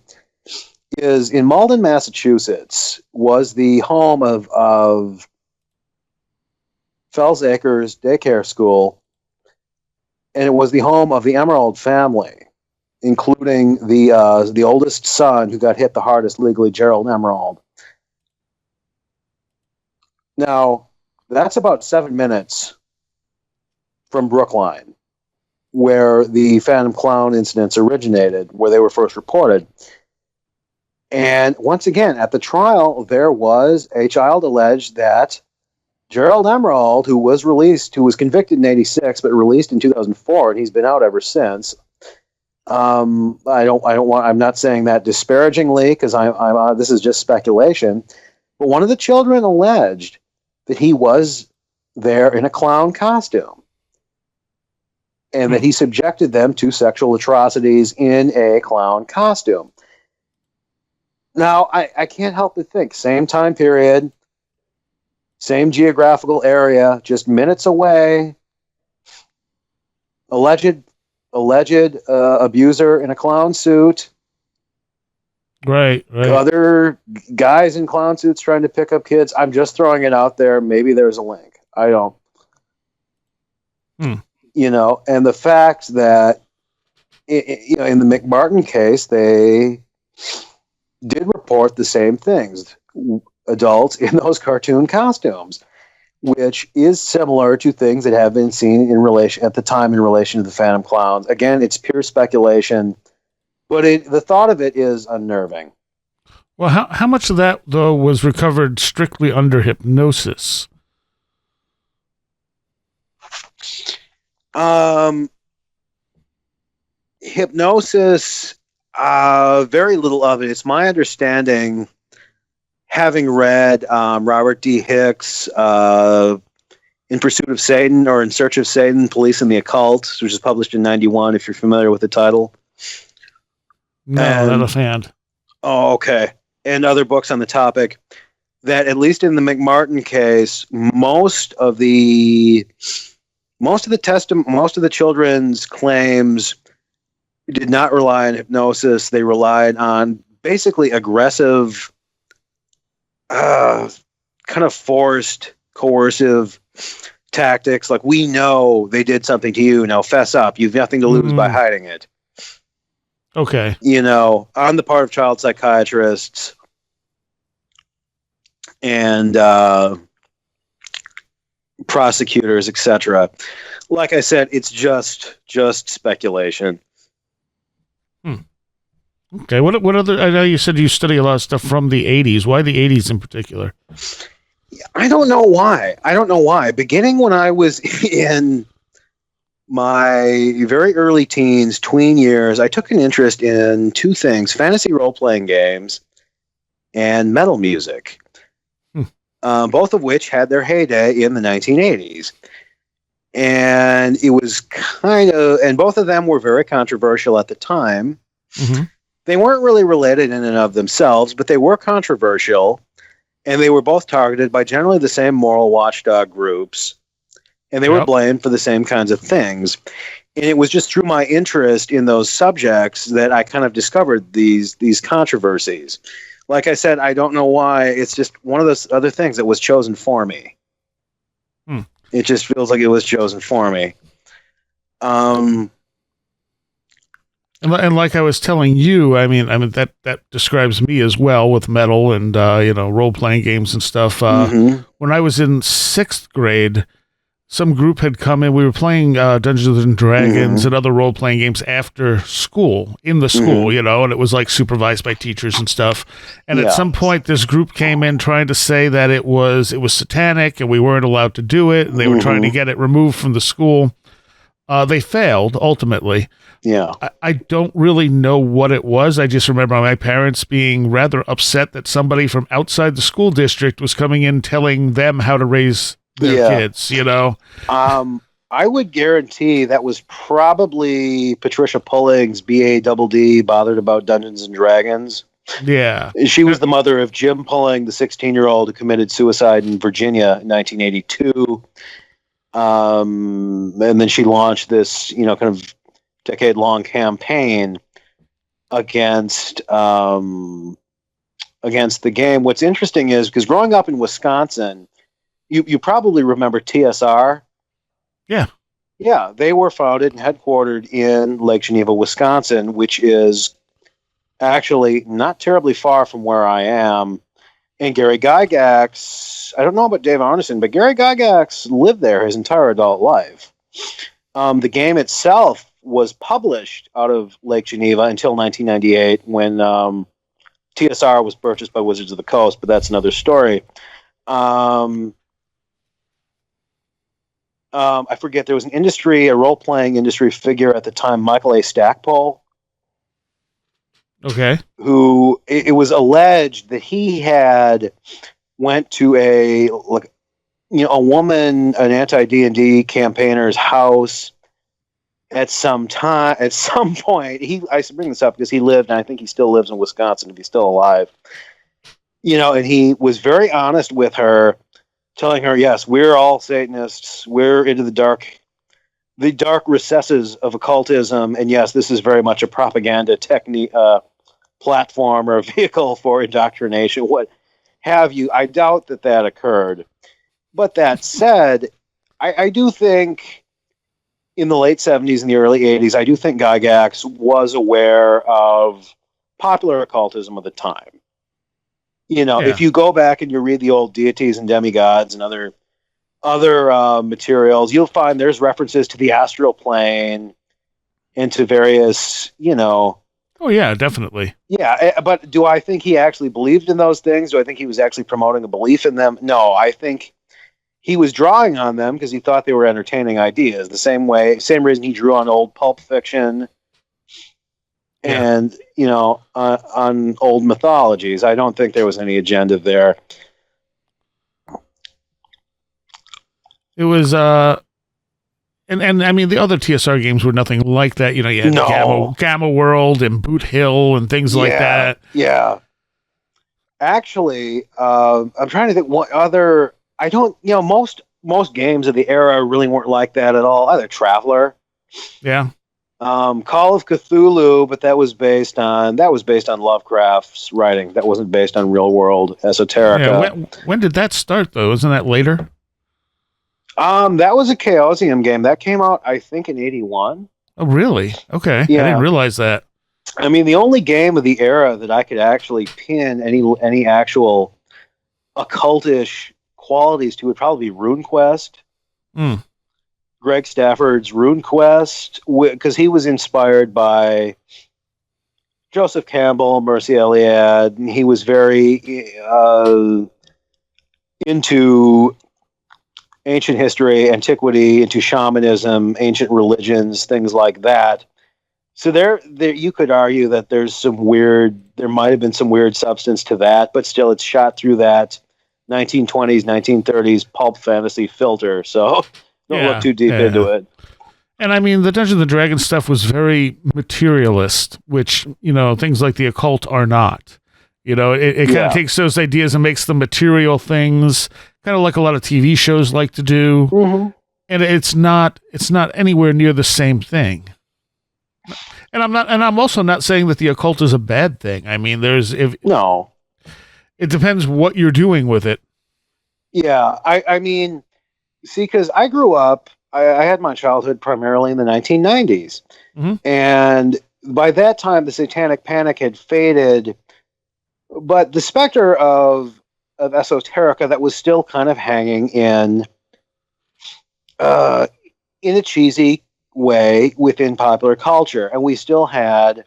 is in Malden, Massachusetts, was the home of Fells Acres Daycare School, and it was the home of the Emerald family, including the oldest son who got hit the hardest legally, Gerald Emerald. Now, that's about 7 minutes from Brookline, where the Phantom Clown incidents originated, where they were first reported. And once again, at the trial, there was a child alleged that Gerald Emerald, who was convicted in 86, but released in 2004, and he's been out ever since. I'm not saying that disparagingly, because this is just speculation. But one of the children alleged that he was there in a clown costume, and that he subjected them to sexual atrocities in a clown costume. Now, I can't help but think, same time period, same geographical area, just minutes away, alleged abuser in a clown suit. Right. Other guys in clown suits trying to pick up kids. I'm just throwing it out there. Maybe there's a link. I don't Hmm. And the fact that, in the McMartin case, they did report the same things. Adults in those cartoon costumes, which is similar to things that have been seen in relation to the Phantom Clowns. Again, it's pure speculation, but the thought of it is unnerving. Well, how much of that, though, was recovered strictly under hypnosis? Hypnosis, very little of it. It's my understanding, having read Robert D. Hicks' In Pursuit of Satan, or In Search of Satan, Police and the Occult, which was published in 91, if you're familiar with the title. No, not a fan. Oh, okay. And other books on the topic, that at least in the McMartin case, most of the children's claims did not rely on hypnosis. They relied on basically aggressive, kind of forced, coercive tactics. Like, we know they did something to you. Now fess up. You've nothing to lose by hiding it. Okay. On the part of child psychiatrists and prosecutors, etc. Like I said, it's just speculation. Okay. What other? I know you said you study a lot of stuff from the 80s. Why the 80s in particular? I don't know why. Beginning when I was in my very early teens, tween years, I took an interest in two things: fantasy role-playing games and metal music, both of which had their heyday in the 1980s. And it was and both of them were very controversial at the time. Mm-hmm. They weren't really related in and of themselves, but they were controversial, and they were both targeted by generally the same moral watchdog groups, and they were blamed for the same kinds of things. And it was just through my interest in those subjects that I kind of discovered these controversies. Like I said, I don't know why. It's just one of those other things that was chosen for me. It just feels like it was chosen for me. And like I was telling you, I mean that describes me as well with metal and role playing games and stuff. When I was in 6th grade, some group had come in. We were playing Dungeons and Dragons and other role playing games after school, in the school, and it was like supervised by teachers and stuff. And at some point, this group came in trying to say that it was satanic and we weren't allowed to do it, and they were trying to get it removed from the school. They failed ultimately. Yeah. I don't really know what it was. I just remember my parents being rather upset that somebody from outside the school district was coming in telling them how to raise their kids, I would guarantee that was probably Patricia Pulling's BADD, Bothered About Dungeons and Dragons. Yeah. She was the mother of Jim Pulling, the 16-year-old who committed suicide in Virginia in 1982. And then she launched this, kind of decade-long campaign against the game. What's interesting is, because growing up in Wisconsin, you probably remember TSR. Yeah. Yeah, they were founded and headquartered in Lake Geneva, Wisconsin, which is actually not terribly far from where I am. And Gary Gygax, I don't know about Dave Arneson, but Gary Gygax lived there his entire adult life. The game itself was published out of Lake Geneva until 1998, when TSR was purchased by Wizards of the Coast, but that's another story. I forget, there was a role-playing industry figure at the time, Michael A. Stackpole. Okay. Who, it was alleged that he had went to a woman, an anti-D&D campaigner's house at some point. I bring this up because he lived, and I think he still lives in Wisconsin if he's still alive. And he was very honest with her, telling her, yes, we're all Satanists. We're into the dark recesses of occultism. And yes, this is very much a propaganda technique, platform or a vehicle for indoctrination, what have you. I doubt that occurred. But that said, I do think in the late 70s and the early 80s, I do think Gygax was aware of popular occultism of the time. If you go back and you read the old deities and demigods and other materials, you'll find there's references to the astral plane and to various, Oh, yeah, definitely. Yeah, but do I think he actually believed in those things? Do I think he was actually promoting a belief in them? No, I think he was drawing on them because he thought they were entertaining ideas. The same reason he drew on old pulp fiction and, on old mythologies. I don't think there was any agenda there. It was, and I mean, the other TSR games were nothing like that. You had Gamma World and Boot Hill and things like that. Yeah. Actually, I'm trying to think what other. I don't. Most games of the era really weren't like that at all. Either Traveler. Yeah. Call of Cthulhu, but that was based on Lovecraft's writing. That wasn't based on real world esoterica. Yeah, when did that start though? Isn't that later? That was a Chaosium game that came out, I think, in '81. Oh, really? Okay, yeah. I didn't realize that. I mean, the only game of the era that I could actually pin any actual occultish qualities to would probably be RuneQuest. Greg Stafford's RuneQuest, because he was inspired by Joseph Campbell, Mercy Eliade, and he was very into ancient history, antiquity, into shamanism, ancient religions, things like that. So there you could argue that there might have been some weird substance to that, but still it's shot through that 1920s, 1930s pulp fantasy filter. So don't look too deep into it. And I mean, the Dungeons and Dragons stuff was very materialist, which, things like the occult are not. It kind of takes those ideas and makes them material things, kind of like a lot of TV shows like to do. Mm-hmm. And it's not anywhere near the same thing. And I'm also not saying that the occult is a bad thing. I mean, no. It depends what you're doing with it. Yeah, I mean, see, because I grew up, I had my childhood primarily in the 1990s. Mm-hmm. And by that time, the Satanic Panic had faded. But the specter of esoterica that was still kind of hanging in a cheesy way within popular culture. And we still had,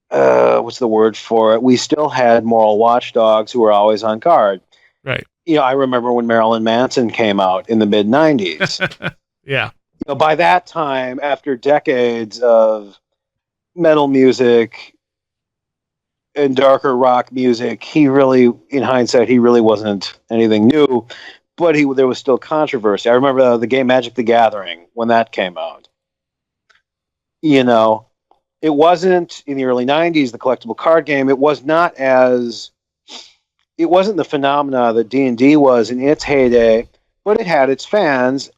what's the word for it? We still had moral watchdogs who were always on guard. Right. I remember when Marilyn Manson came out in the mid-90s. Yeah. By that time, after decades of metal music and darker rock music, he really, in hindsight, he really wasn't anything new, but there was still controversy. I remember the game Magic the Gathering when that came out. It wasn't in the early 90s, the collectible card game. It wasn't the phenomena that D&D was in its heyday, but it had its fans.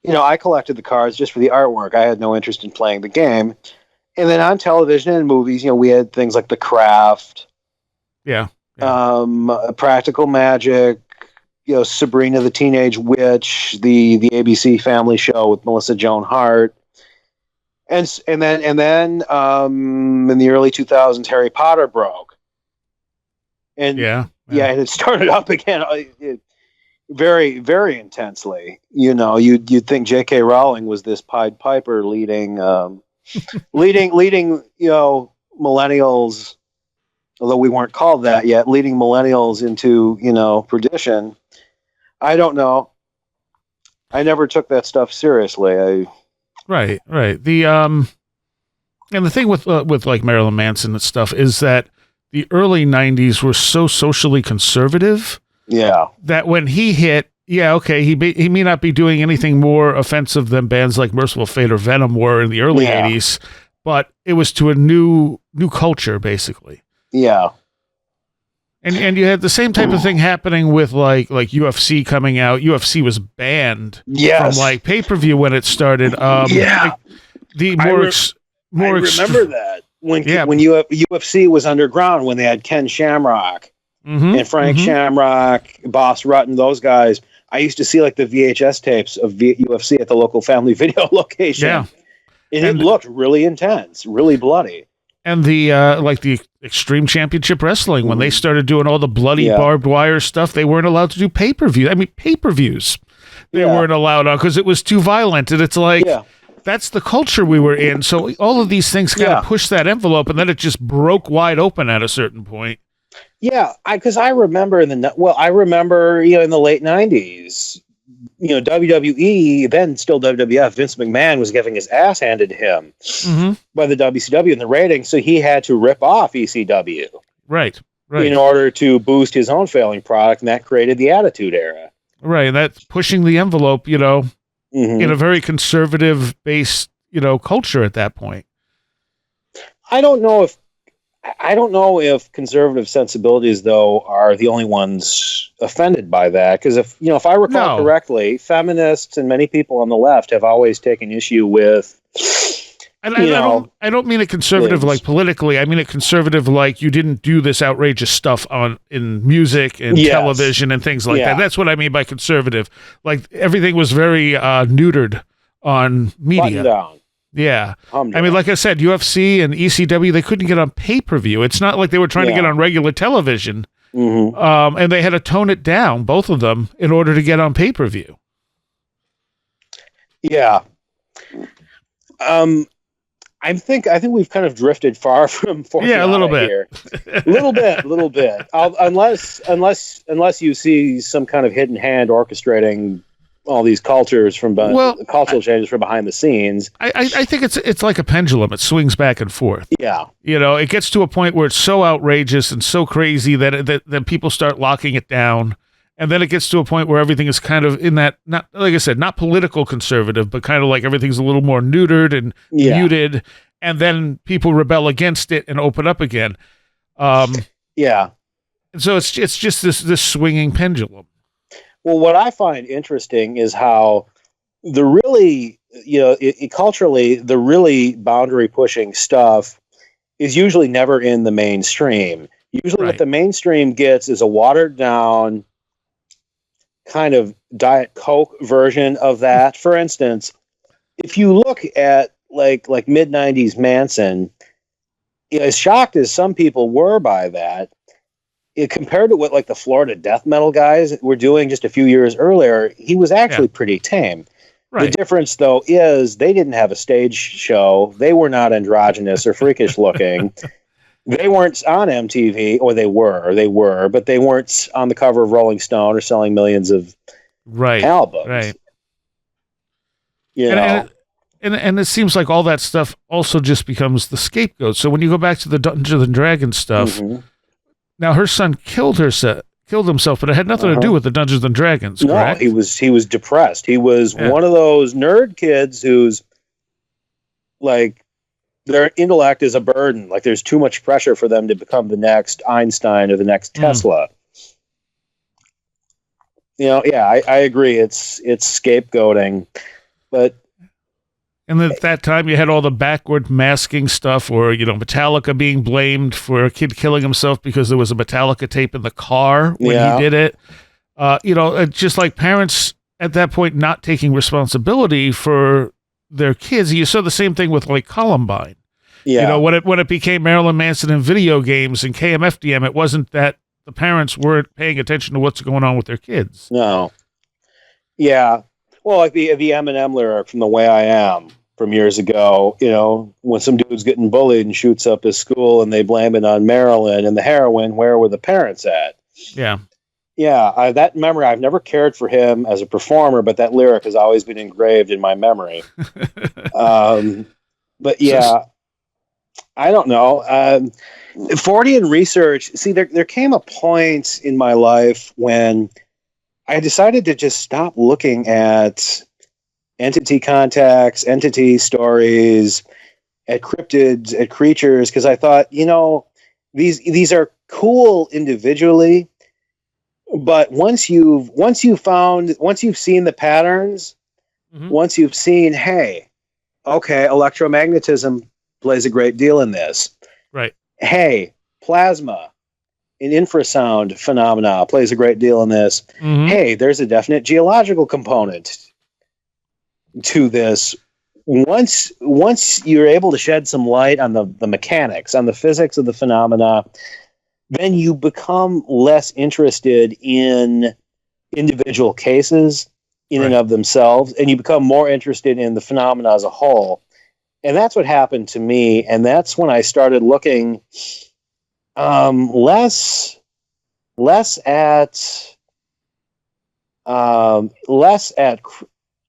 I collected the cards just for the artwork. I had no interest in playing the game. And then on television and movies, we had things like The Craft, Practical Magic, Sabrina the Teenage Witch, the ABC Family Show with Melissa Joan Hart, and then in the early 2000s, Harry Potter broke, and and it started up again, very, very intensely. You'd think J.K. Rowling was this Pied Piper leading millennials, although we weren't called that yet, leading millennials into, perdition. I don't know. I never took that stuff seriously. Right. The and the thing with like Marilyn Manson and stuff is that the early 90s were so socially conservative. Yeah. That when he hit, he may not be doing anything more offensive than bands like Merciful Fate or Venom were in the early 80s, but it was to a new culture, basically. Yeah. And you had the same type of thing happening with like UFC coming out. UFC was banned from like pay-per-view when it started. I remember that when UFC was underground, when they had Ken Shamrock and Frank Shamrock, Boss Rutten, those guys I used to see like the VHS tapes of UFC at the local family video location. Yeah. And it looked really intense, really bloody. And the like the Extreme Championship Wrestling, when they started doing all the bloody barbed wire stuff, they weren't allowed to do pay-per-view. I mean, pay-per-views they weren't allowed on because it was too violent. And it's like, that's the culture we were in. So all of these things kind of pushed that envelope, and then it just broke wide open at a certain point. Yeah, because I remember in the late 90s, WWE, then still WWF, Vince McMahon was getting his ass handed to him by the WCW in the ratings, so he had to rip off ECW. Right. In order to boost his own failing product, and that created the Attitude Era. Right, and that's pushing the envelope, in a very conservative-based, culture at that point. I don't know if conservative sensibilities, though, are the only ones offended by that. Because if I recall correctly, feminists and many people on the left have always taken issue with. And I don't mean a conservative like politically. I mean a conservative like you didn't do this outrageous stuff in music and television and things like that. That's what I mean by conservative. Like everything was very neutered on media. Button down. Yeah. I mean, like I said, UFC and ECW, they couldn't get on pay-per-view. It's not like they were trying to get on regular television. And they had to tone it down, both of them, in order to get on pay-per-view. Yeah. I think we've kind of drifted far from a little bit here. A little bit. Unless you see some kind of hidden hand orchestrating all these cultures cultural changes from behind the scenes. I think it's like a pendulum. It swings back and forth. Yeah. It gets to a point where it's so outrageous and so crazy that people start locking it down. And then it gets to a point where everything is kind of in that, not like I said, not political conservative, but kind of like everything's a little more neutered and muted. And then people rebel against it and open up again. And so it's just this swinging pendulum. Well, what I find interesting is how the really, culturally, the really boundary pushing stuff is usually never in the mainstream. Usually what the mainstream gets is a watered down kind of Diet Coke version of that. For instance, if you look at like mid-90s Manson, as shocked as some people were by that, compared to what like the Florida death metal guys were doing just a few years earlier, he was actually pretty tame. Right. The difference, though, is they didn't have a stage show. They were not androgynous or freakish looking. They weren't on MTV, or they were, but they weren't on the cover of Rolling Stone or selling millions of albums. Right. And it seems like all that stuff also just becomes the scapegoat. So when you go back to the Dungeons and Dragons stuff, now her son killed himself, but it had nothing to do with the Dungeons and Dragons, correct? No, he was depressed. He was one of those nerd kids who's like, their intellect is a burden. Like there's too much pressure for them to become the next Einstein or the next Tesla. I agree. It's scapegoating, but. And at that time, you had all the backward masking stuff, or Metallica being blamed for a kid killing himself because there was a Metallica tape in the car when he did it. Just like parents at that point not taking responsibility for their kids. You saw the same thing with like Columbine. Yeah. When it became Marilyn Manson in video games and KMFDM, it wasn't that the parents weren't paying attention to what's going on with their kids. No. Yeah. Well, like the Eminem lyric from The Way I Am from years ago, when some dude's getting bullied and shoots up his school and they blame it on Marilyn and the heroin, where were the parents at? Yeah. Yeah, that memory, I've never cared for him as a performer, but that lyric has always been engraved in my memory. But yeah, I don't know. 40 in research, see, there came a point in my life when I decided to just stop looking at entity contacts, entity stories, at cryptids, at creatures, because I thought, these are cool individually, but once you've seen the patterns, once you've seen, hey, okay, electromagnetism plays a great deal in this. Right. Hey, plasma. an infrasound phenomena plays a great deal in this. Mhm. Hey, there's a definite geological component to this. Once you're able to shed some light on the mechanics, on the physics of the phenomena, then you become less interested in individual cases in and of themselves, and you become more interested in the phenomena as a whole. And that's what happened to me, and that's when I started looking less at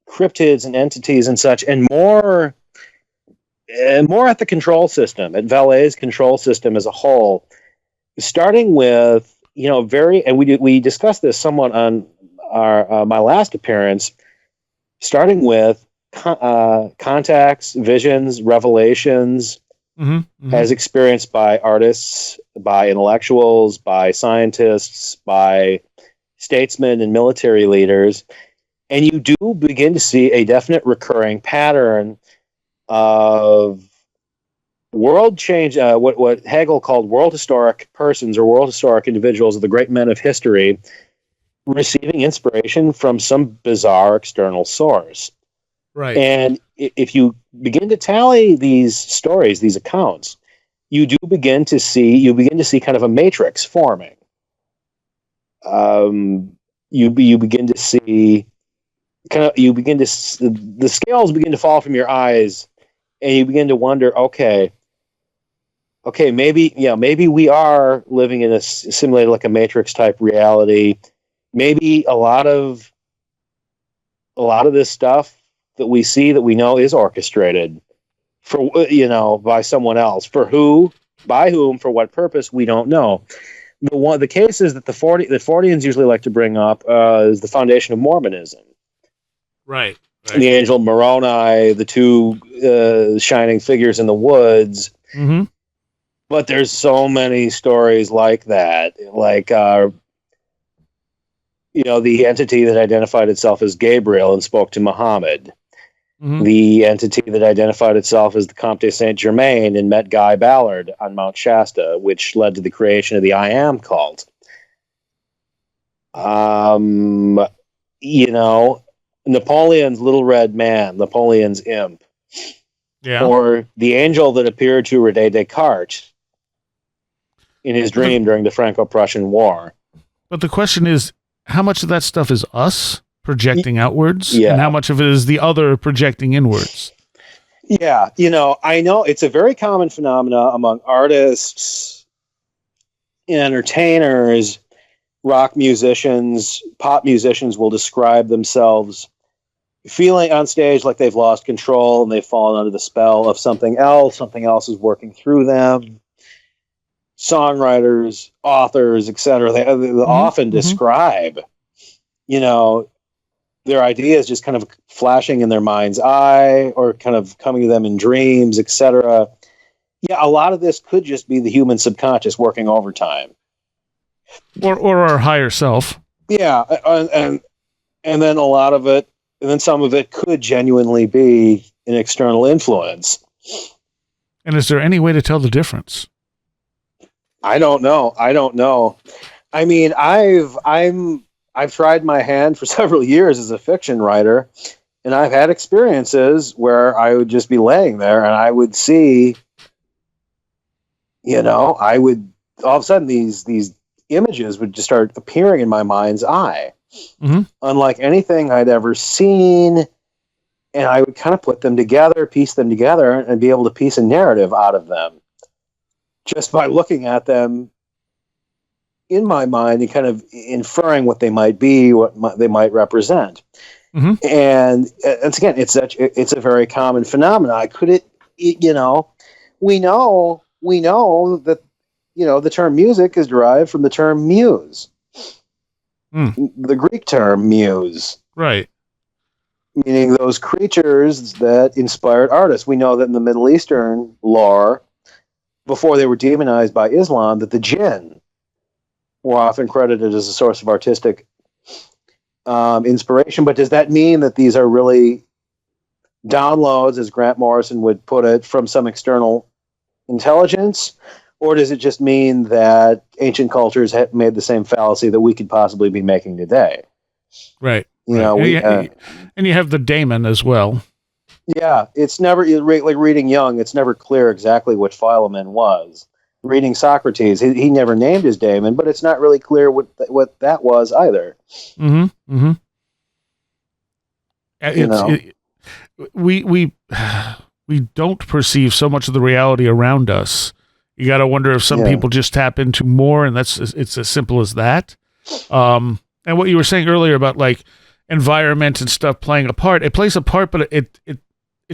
cryptids and entities and such, and more at the control system, at Valet's control system as a whole. Starting with and we discussed this somewhat on our my last appearance. Starting with contacts, visions, revelations, as experienced by artists, by intellectuals, by scientists, by statesmen and military leaders. And you do begin to see a definite recurring pattern of world change, what Hegel called world historic persons or world historic individuals, the great men of history, receiving inspiration from some bizarre external source. Right. And if you begin to tally these stories, these accounts, you begin to see kind of a matrix forming. You begin to see the scales begin to fall from your eyes, and you begin to wonder, okay, maybe we are living in a simulated, like a matrix type reality. Maybe a lot of this stuff that we see, that we know, is orchestrated by someone else. For who, by whom, for what purpose, we don't know. The cases that the Forteans usually like to bring up is the foundation of Mormonism. Right. The angel Moroni, the two shining figures in the woods. Mm-hmm. But there's so many stories like that, like the entity that identified itself as Gabriel and spoke to Muhammad. Mm-hmm. The entity that identified itself as the Comte de Saint Germain and met Guy Ballard on Mount Shasta, which led to the creation of the I Am cult. Napoleon's little red man, Napoleon's imp. Yeah. Or the angel that appeared to René Descartes in his dream during the Franco-Prussian War. But the question is, how much of that stuff is us projecting outwards, and how much of it is the other projecting inwards? Yeah, I know it's a very common phenomena among artists, entertainers, rock musicians, pop musicians will describe themselves feeling on stage like they've lost control and they've fallen under the spell of something else is working through them. Songwriters, authors, etc., they often describe, their ideas just kind of flashing in their mind's eye or kind of coming to them in dreams, etc. Yeah, a lot of this could just be the human subconscious working overtime. Or our higher self. Yeah, and then a lot of it, and then some of it could genuinely be an external influence. And is there any way to tell the difference? I don't know. I mean, I've tried my hand for several years as a fiction writer, and I've had experiences where I would just be laying there and I would see, I would all of a sudden these images would just start appearing in my mind's eye, unlike anything I'd ever seen, and I would kind of put them together, piece them together, and be able to piece a narrative out of them just by looking at them in my mind and kind of inferring what they might be, they might represent. Mm-hmm. And again, it's a very common phenomenon. We know that, the term music is derived from the term muse, the Greek term muse. Right. Meaning those creatures that inspired artists. We know that in the Middle Eastern lore, before they were demonized by Islam, that the jinn were often credited as a source of artistic inspiration. But does that mean that these are really downloads, as Grant Morrison would put it, from some external intelligence? Or does it just mean that ancient cultures made the same fallacy that we could possibly be making today? Right. You know, and you have the daemon as well. Yeah, it's never like reading Jung. It's never clear exactly what Philemon was. Reading Socrates, he never named his daemon, but it's not really clear what that was either. Mm-hmm. We don't perceive so much of the reality around us. You got to wonder if some people just tap into more, and it's as simple as that. And what you were saying earlier about like environment and stuff playing a part, it plays a part, but it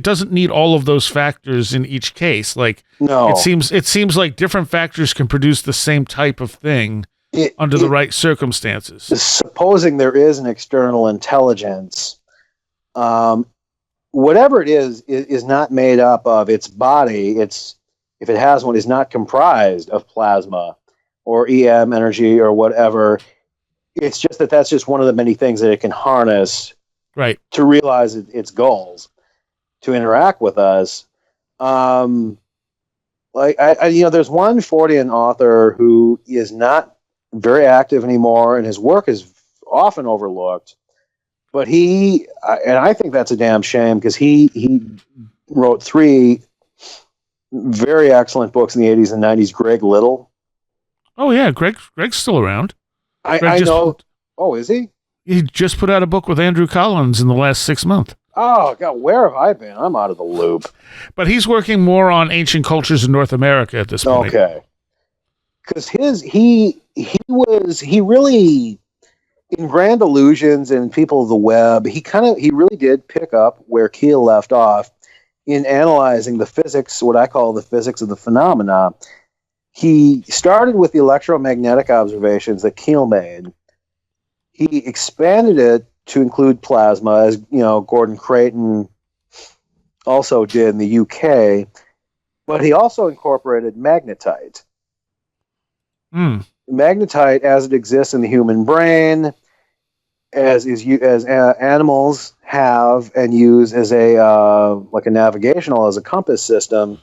doesn't need all of those factors in each case. Like, no, it seems like different factors can produce the same type of thing under the right circumstances. Supposing there is an external intelligence, whatever it is not made up of its body. If it has one, is not comprised of plasma or EM energy or whatever. It's just that's just one of the many things that it can harness, right, to realize its goals, to interact with us. There's one Fortean author who is not very active anymore, and his work is often overlooked. But I think that's a damn shame, because he wrote 3 very excellent books in the 80s and 90s. Greg Little. Oh yeah, Greg's still around. I know. Oh, is he? He just put out a book with Andrew Collins in the last 6 months. Oh God, where have I been? I'm out of the loop. But he's working more on ancient cultures in North America at this point. Okay. Because he really, in Grand Illusions and People of the Web, he really did pick up where Keel left off in analyzing the physics, what I call the physics of the phenomena. He started with the electromagnetic observations that Keel made. He expanded it to include plasma, as Gordon Creighton also did in the UK, but he also incorporated magnetite. Magnetite, as it exists in the human brain, as animals have and use as like a navigational, as a compass system,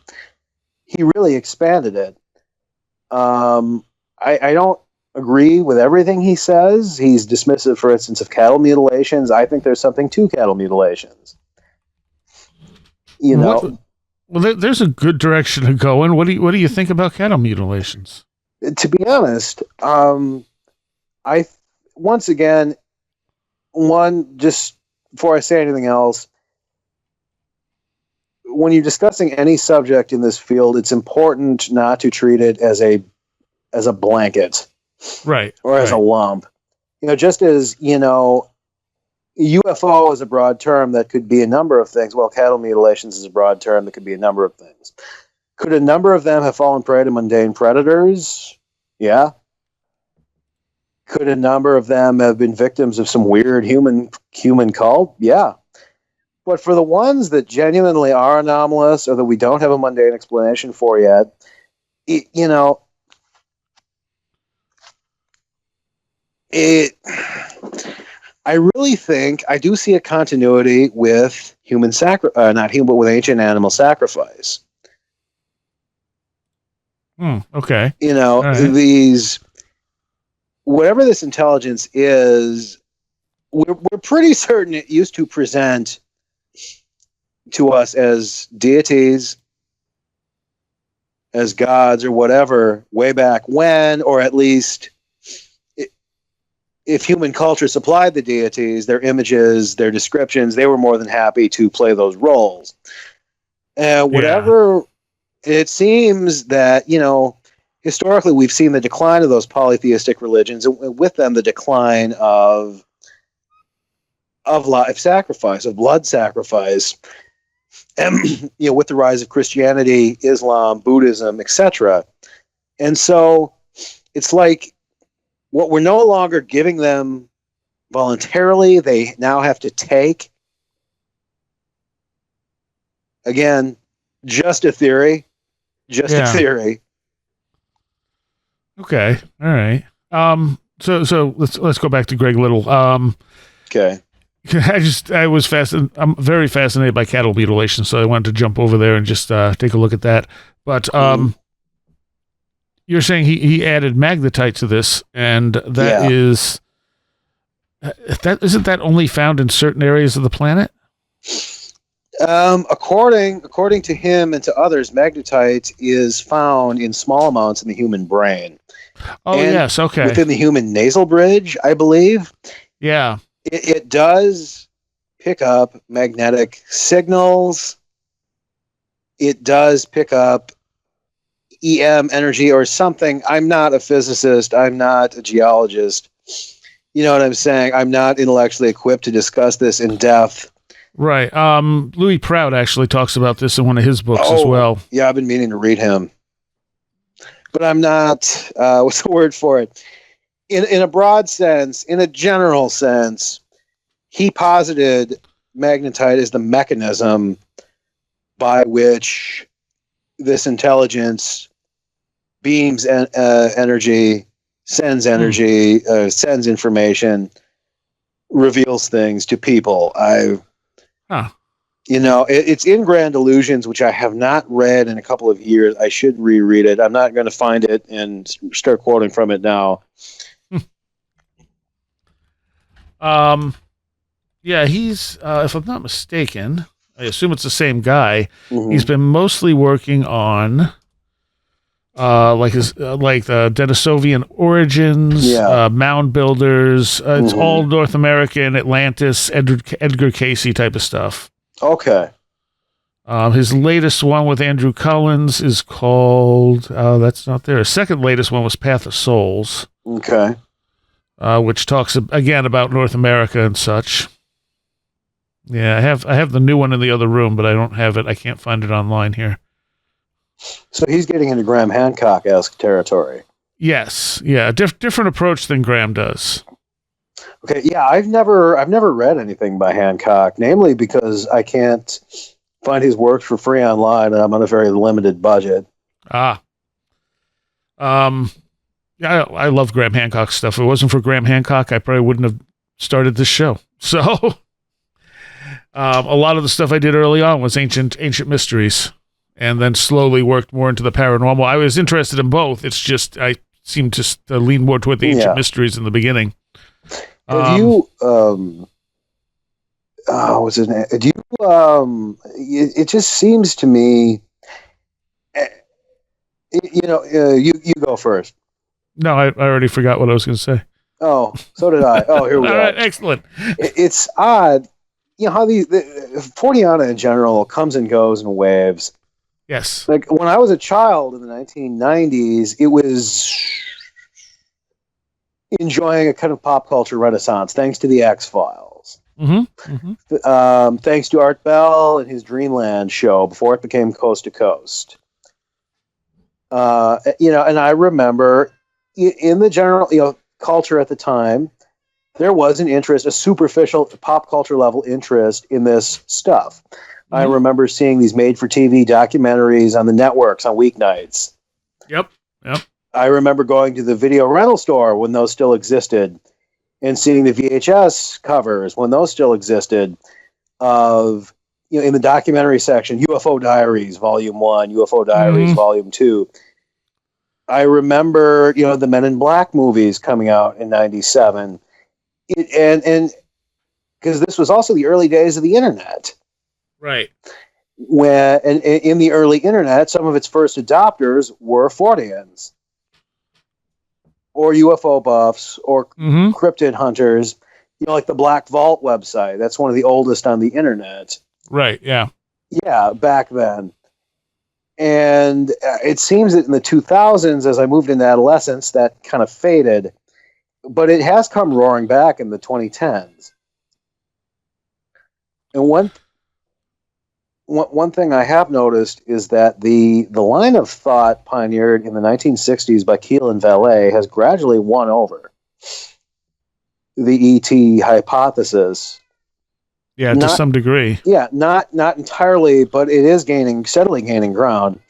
he really expanded it. I don't agree with everything he says. He's dismissive, for instance, of cattle mutilations. I think there's something to cattle mutilations. Well, there's a good direction to go in. What do you think about cattle mutilations? To be honest, just before I say anything else, when you're discussing any subject in this field, it's important not to treat it as a blanket, right, or as a lump. Just as UFO is a broad term that could be a number of things. Well, cattle mutilations is a broad term that could be a number of things. Could a number of them have fallen prey to mundane predators? Yeah. Could a number of them have been victims of some weird human cult? Yeah. But for the ones that genuinely are anomalous, or that we don't have a mundane explanation for yet, I really think I do see a continuity with with ancient animal sacrifice. Okay. Right. Whatever this intelligence is, we're pretty certain it used to present to us as deities, as gods, or whatever, way back when, or at least if human culture supplied the deities, their images, their descriptions, they were more than happy to play those roles. It seems that, historically we've seen the decline of those polytheistic religions, and with them the decline of life sacrifice, of blood sacrifice, and with the rise of Christianity, Islam, Buddhism, etc. And so it's like, what we're no longer giving them voluntarily, they now have to take. Again, just a theory. A theory. Okay. All right. So let's go back to Greg Little. Okay. I was fascinated. I'm very fascinated by cattle mutilation, so I wanted to jump over there and just take a look at that. But you're saying he added magnetite to this, and that is isn't that only found in certain areas of the planet? According to him and to others, magnetite is found in small amounts in the human brain. Oh, and yes, okay. Within the human nasal bridge, I believe. Yeah. It does pick up magnetic signals. It does pick up EM energy or something. I'm not a physicist. I'm not a geologist. You know what I'm saying? I'm not intellectually equipped to discuss this in depth. Right. Louis Prout actually talks about this in one of his books as well. Yeah, I've been meaning to read him. But I'm not, what's the word for it? In a broad sense, in a general sense, he posited magnetite as the mechanism by which this intelligence beams energy, sends energy, sends information, reveals things to people. It's in Grand Illusions, which I have not read in a couple of years. I should reread it. I'm not going to find it and start quoting from it now. Yeah, he's, if I'm not mistaken, I assume it's the same guy. Mm-hmm. He's been mostly working on, like the Denisovian origins, mound builders. It's all North American, Atlantis, Edgar Cayce type of stuff. Okay. His latest one with Andrew Collins is called, that's not there. His second latest one was Path of Souls. Okay. Which talks again about North America and such. Yeah, I have the new one in the other room, but I don't have it. I can't find it online here. So he's getting into Graham Hancock-esque territory. Yes, yeah, different approach than Graham does. Okay, yeah, I've never read anything by Hancock, namely because I can't find his works for free online, and I'm on a very limited budget. Yeah, I love Graham Hancock stuff. If it wasn't for Graham Hancock, I probably wouldn't have started this show. So, a lot of the stuff I did early on was ancient mysteries, and then slowly worked more into the paranormal. I was interested in both. It's just I seemed to lean more toward the ancient mysteries in the beginning. Have you? What's his name? Do you? It just seems to me. You go first. No, I already forgot what I was going to say. Oh, so did I. Oh, here we All go. Right, excellent. It's odd, how the Forteana in general comes and goes in waves. Yes. Like when I was a child in the 1990s, it was enjoying a kind of pop culture renaissance thanks to the X-Files. Mm-hmm. Mm-hmm. Thanks to Art Bell and his Dreamland show before it became Coast to Coast. And I remember in the general, culture at the time, there was an interest, a superficial pop culture level interest in this stuff. Mm-hmm. I remember seeing these made-for-TV documentaries on the networks on weeknights. Yep. I remember going to the video rental store when those still existed and seeing the VHS covers when those still existed of, in the documentary section, UFO Diaries, Volume 1, UFO Diaries, Volume 2. I remember, the Men in Black movies coming out in 97. And because this was also the early days of the internet. Right. And in the early internet, some of its first adopters were Forteans or UFO buffs or cryptid hunters, like the Black Vault website. That's one of the oldest on the internet. Right, yeah. Yeah, back then. And it seems that in the 2000s, as I moved into adolescence, that kind of faded. But it has come roaring back in the 2010s. And one thing I have noticed is that the line of thought pioneered in the 1960s by Keel and Vallée has gradually won over the ET hypothesis. Yeah, to some degree. Yeah, not entirely, but it is steadily gaining ground.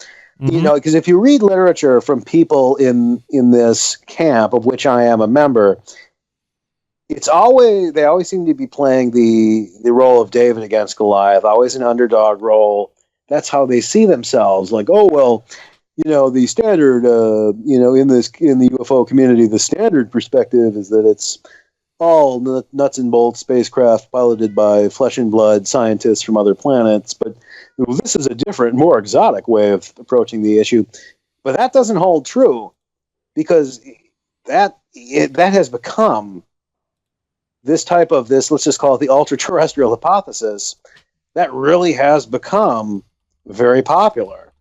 Mm-hmm. Because if you read literature from people in this camp, of which I am a member, they always seem to be playing the role of David against Goliath, always an underdog role. That's how they see themselves. Like, oh well, the standard, in the UFO community, the standard perspective is that it's all nuts and bolts spacecraft piloted by flesh and blood scientists from other planets. But this is a different, more exotic way of approaching the issue. But that doesn't hold true, because that has become this type of let's just call it the ultra-terrestrial hypothesis, that really has become very popular.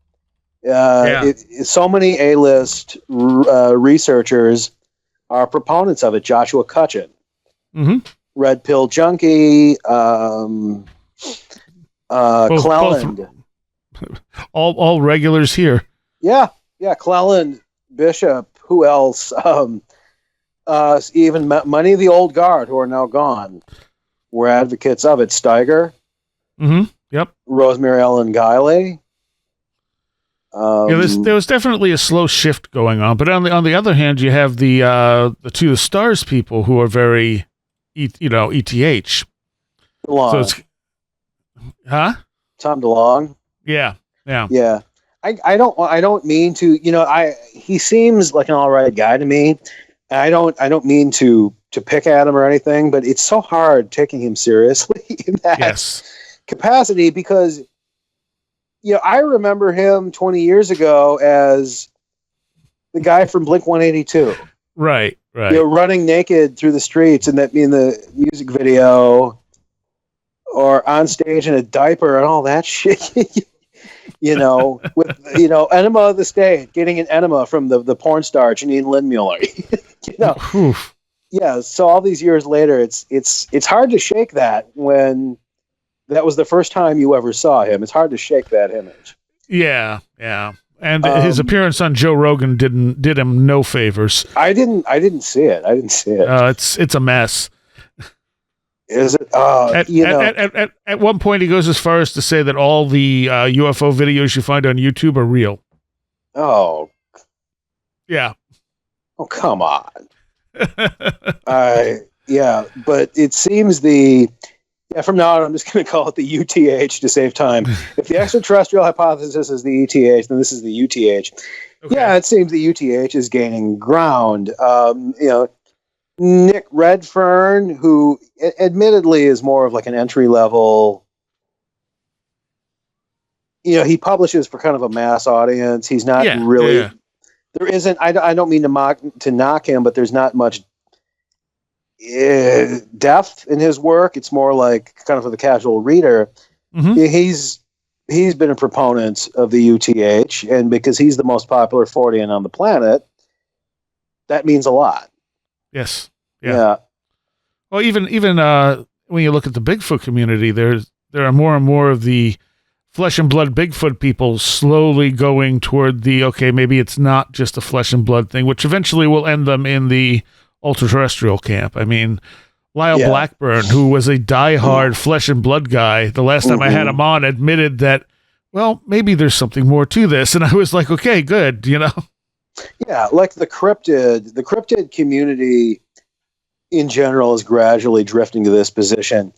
So many A-list researchers are proponents of it. Joshua Cutchin, Red Pill Junkie, Cleland. All regulars here. Yeah, Cleland, Bishop, who else? Even many of the old guard who are now gone were advocates of it. Steiger. Yep. Rosemary Ellen Guiley. There was definitely a slow shift going on, but on the other hand, you have the To the Stars people who are very, ETH. DeLonge. So it's, Tom DeLonge. Yeah. I don't mean to. He seems like an all right guy to me. I don't mean to pick at him or anything, but it's so hard taking him seriously in that capacity, because I remember him 20 years ago as the guy from Blink-182. Right. Running naked through the streets in the music video, or on stage in a diaper and all that shit. With enema of the state, getting an enema from the porn star Janine Lindmuller. Yeah. So all these years later, it's hard to shake that when that was the first time you ever saw him. It's hard to shake that image. Yeah. And his appearance on Joe Rogan did him no favors. I didn't see it. It's a mess. Is it? At one point, he goes as far as to say that all the UFO videos you find on YouTube are real. Oh. Yeah. Oh, come on. But it seems from now on, I'm just going to call it the UTH to save time. If the extraterrestrial hypothesis is the ETH, then this is the UTH. Okay. Yeah, it seems the UTH is gaining ground. Nick Redfern, who admittedly is more of like an entry level, he publishes for kind of a mass audience. He's not really. Yeah. There isn't. I don't mean to knock him, but there's not much depth in his work. It's more like kind of for the casual reader. He's been a proponent of the UTH, and because he's the most popular Fortean on the planet, that means a lot. Yes. Yeah. Well, even when you look at the Bigfoot community, there are more and more of the flesh and blood Bigfoot people slowly going toward maybe it's not just a flesh and blood thing, which eventually will end them in the ultra-terrestrial camp. I mean, Lyle Blackburn, who was a diehard flesh and blood guy, the last time I had him on, admitted that, well, maybe there's something more to this. And I was like, okay, good, Yeah, like the cryptid community in general is gradually drifting to this position.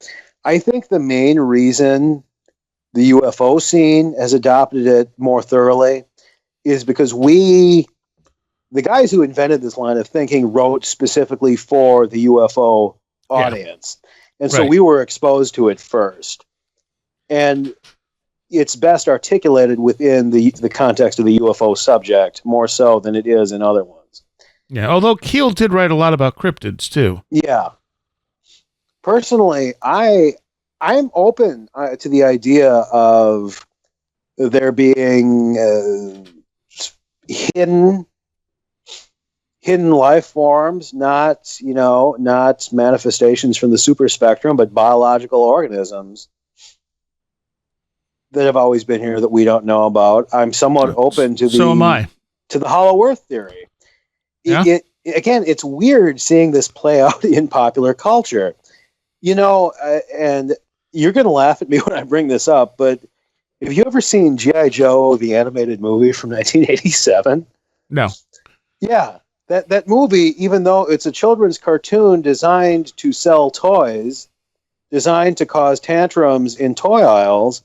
I think the main reason the UFO scene has adopted it more thoroughly is because the guys who invented this line of thinking wrote specifically for the UFO audience. And so we were exposed to it first. And it's best articulated within the context of the UFO subject, more so than it is in other ones. Yeah, although Keel did write a lot about cryptids, too. Yeah. Personally, I'm open to the idea of there being hidden life forms, not manifestations from the super spectrum, but biological organisms that have always been here that we don't know about. I'm somewhat open to the Hollow Earth theory. Yeah. It's weird seeing this play out in popular culture, and you're going to laugh at me when I bring this up, but have you ever seen G.I. Joe, the animated movie from 1987? No. Yeah. That movie, even though it's a children's cartoon designed to sell toys, designed to cause tantrums in toy aisles,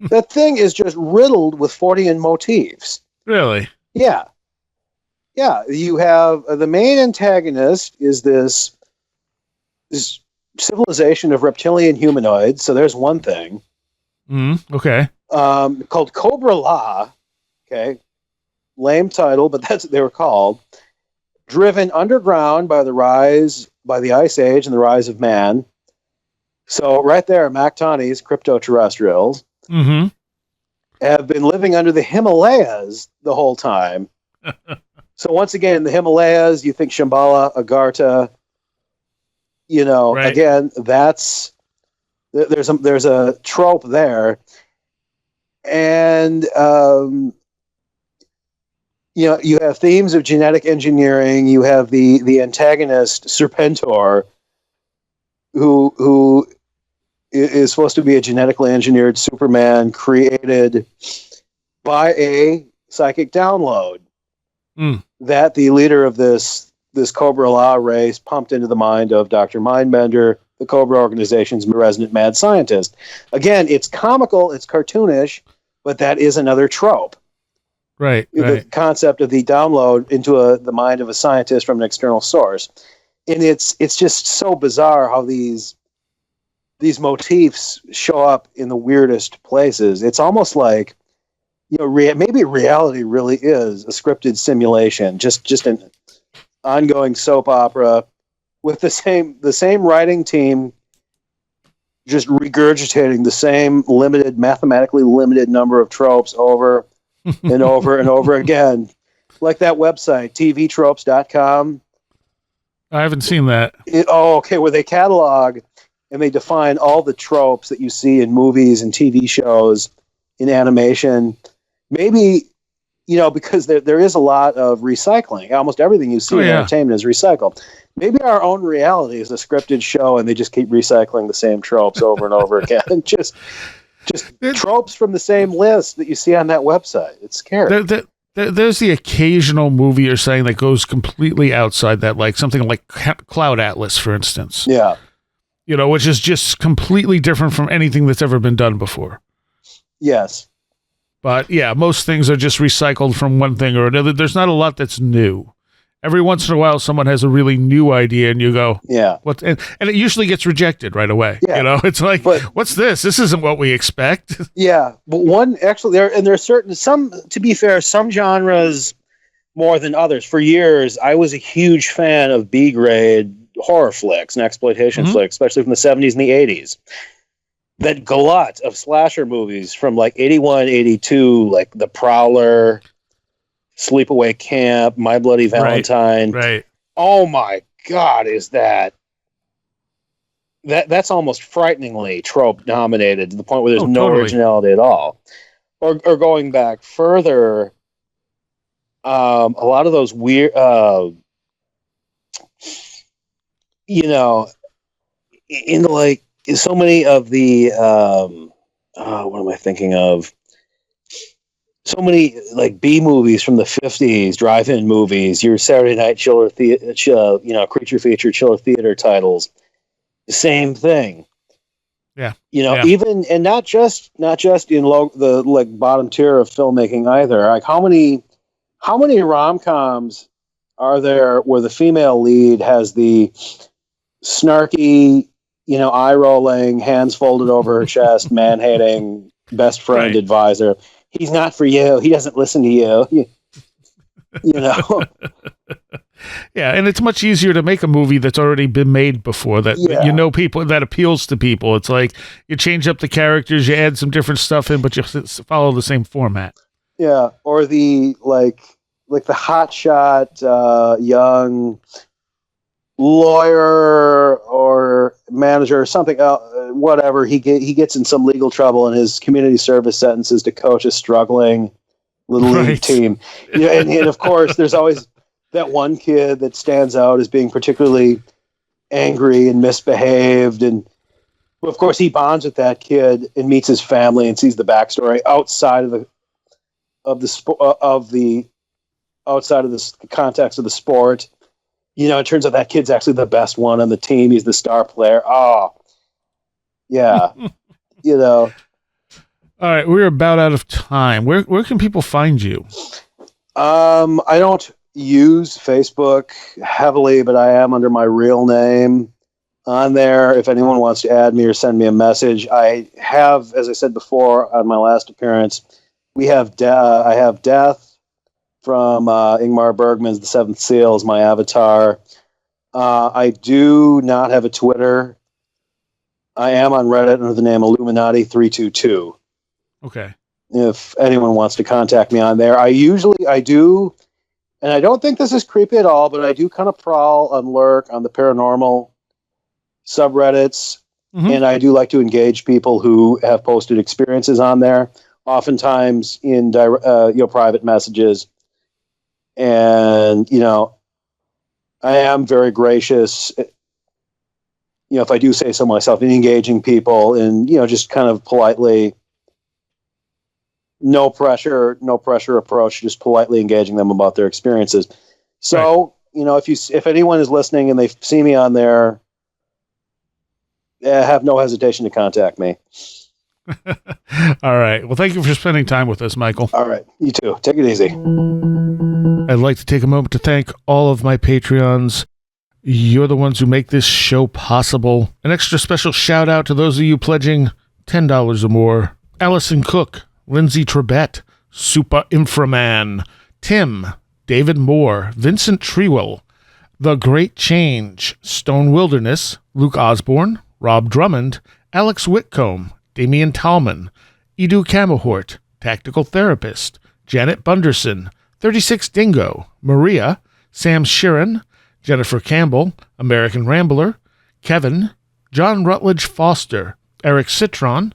that thing is just riddled with Fortean motifs. Really? Yeah. Yeah. You have the main antagonist is this civilization of reptilian humanoids. So there's one thing. Okay. Called Cobra La. Okay. Lame title, but that's what they were called. Driven underground by the Ice Age and the rise of man. So right there, Mactoni's crypto-terrestrials have been living under the Himalayas the whole time. So once again, the Himalayas, you think Shambhala, Agartha, Right. again, there's a trope there. And, you have themes of genetic engineering. You have the antagonist, Serpentor, who is supposed to be a genetically engineered Superman created by a psychic download that the leader of this Cobra La race pumped into the mind of Dr. Mindbender, the Cobra organization's resident mad scientist. Again, it's comical, it's cartoonish, but that is another trope. Right. The concept of the download into the mind of a scientist from an external source. And it's just so bizarre how these motifs show up in the weirdest places. It's almost like, maybe reality really is a scripted simulation, just an ongoing soap opera with the same writing team, just regurgitating the same mathematically limited number of tropes over and over and over again. Like that website, tvtropes.com. I haven't seen that. Where they catalog and they define all the tropes that you see in movies and TV shows, in animation. Maybe, because there is a lot of recycling. Almost everything you see in entertainment is recycled. Maybe our own reality is a scripted show and they just keep recycling the same tropes over and over again. Just tropes from the same list that you see on that website. It's scary. There's the occasional movie you're saying that goes completely outside that, like something like Cloud Atlas, for instance. Yeah. Which is just completely different from anything that's ever been done before. Yes. But yeah, most things are just recycled from one thing or another. There's not a lot that's new. Every once in a while, someone has a really new idea, and you go, "Yeah." What? And it usually gets rejected right away. Yeah. It's like, what's this? This isn't what we expect. Yeah, but there are some. To be fair, some genres more than others. For years, I was a huge fan of B grade horror flicks and exploitation flicks, especially from the 70s and the 80s. That glut of slasher movies from like 81, 82, like The Prowler, Sleepaway Camp, My Bloody Valentine. Right. Oh my God, is that's almost frighteningly trope dominated to the point where there's no originality at all. Or going back further, a lot of those weird, in like so many of the, what am I thinking of? So many like B movies from the 50s, drive-in movies, your Saturday night creature feature chiller theater titles. The same thing. Yeah. Even and not just in the like bottom tier of filmmaking either. Like how many rom-coms are there where the female lead has the snarky, eye-rolling, hands folded over her chest, man-hating best friend advisor? He's not for you. He doesn't listen to you. Yeah, and it's much easier to make a movie that's already been made before that people that appeals to people. It's like you change up the characters, you add some different stuff in, but you follow the same format. Yeah, or the like the hotshot young lawyer or manager or something else, whatever. He gets in some legal trouble and his community service sentences to coach a struggling little league team. And of course, there's always that one kid that stands out as being particularly angry and misbehaved, and of course he bonds with that kid and meets his family and sees the backstory outside of the context of the sport. It turns out that kid's actually the best one on the team. He's the star player. Oh, yeah. All right, we're about out of time. Where can people find you? I don't use Facebook heavily, but I am under my real name on there. If anyone wants to add me or send me a message, I have, as I said before on my last appearance, I have Death from Ingmar Bergman's The Seventh Seal as my avatar. I do not have a Twitter. I am on Reddit under the name Illuminati322. Okay. If anyone wants to contact me on there, I do, and I don't think this is creepy at all, but I do kind of prowl and lurk on the paranormal subreddits, and I do like to engage people who have posted experiences on there, oftentimes in private messages. And I am very gracious, if I do say so myself, in engaging people, and just kind of politely, no pressure approach, just politely engaging them about their experiences. So, right. If anyone is listening and they see me on there, have no hesitation to contact me. All right. Well, thank you for spending time with us, Michael. All right. You too. Take it easy. I'd like to take a moment to thank all of my Patreons. You're the ones who make this show possible. An extra special shout out to those of you pledging $10 or more. Allison Cook, Lindsay Trebet, Super Inframan, Tim, David Moore, Vincent Trewell, The Great Change, Stone Wilderness, Luke Osborne, Rob Drummond, Alex Whitcomb, Damian Tallman, Edu Camahort, Tactical Therapist, Janet Bunderson, 36 Dingo, Maria, Sam Sheeran, Jennifer Campbell, American Rambler, Kevin, John Rutledge Foster, Eric Citron,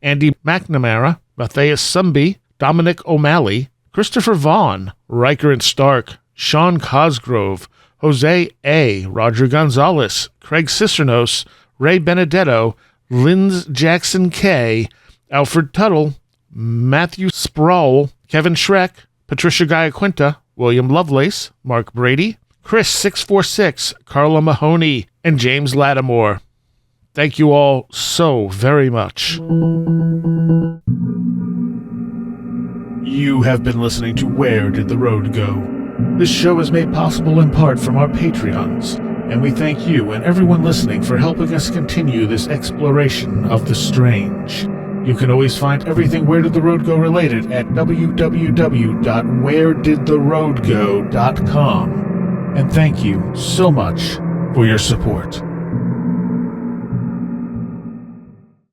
Andy McNamara, Matthias Sumby, Dominic O'Malley, Christopher Vaughn, Riker and Stark, Sean Cosgrove, Jose A., Roger Gonzalez, Craig Cicernos, Ray Benedetto, Linz Jackson K., Alfred Tuttle, Matthew Sproul, Kevin Schreck, Patricia Giaquinta, William Lovelace, Mark Brady, Chris 646, Carla Mahoney, and James Lattimore. Thank you all so very much. You have been listening to Where Did the Road Go? This show is made possible in part from our Patreons, and we thank you and everyone listening for helping us continue this exploration of the strange. You can always find everything Where Did the Road Go related at www.wheredidtheroadgo.com. And thank you so much for your support.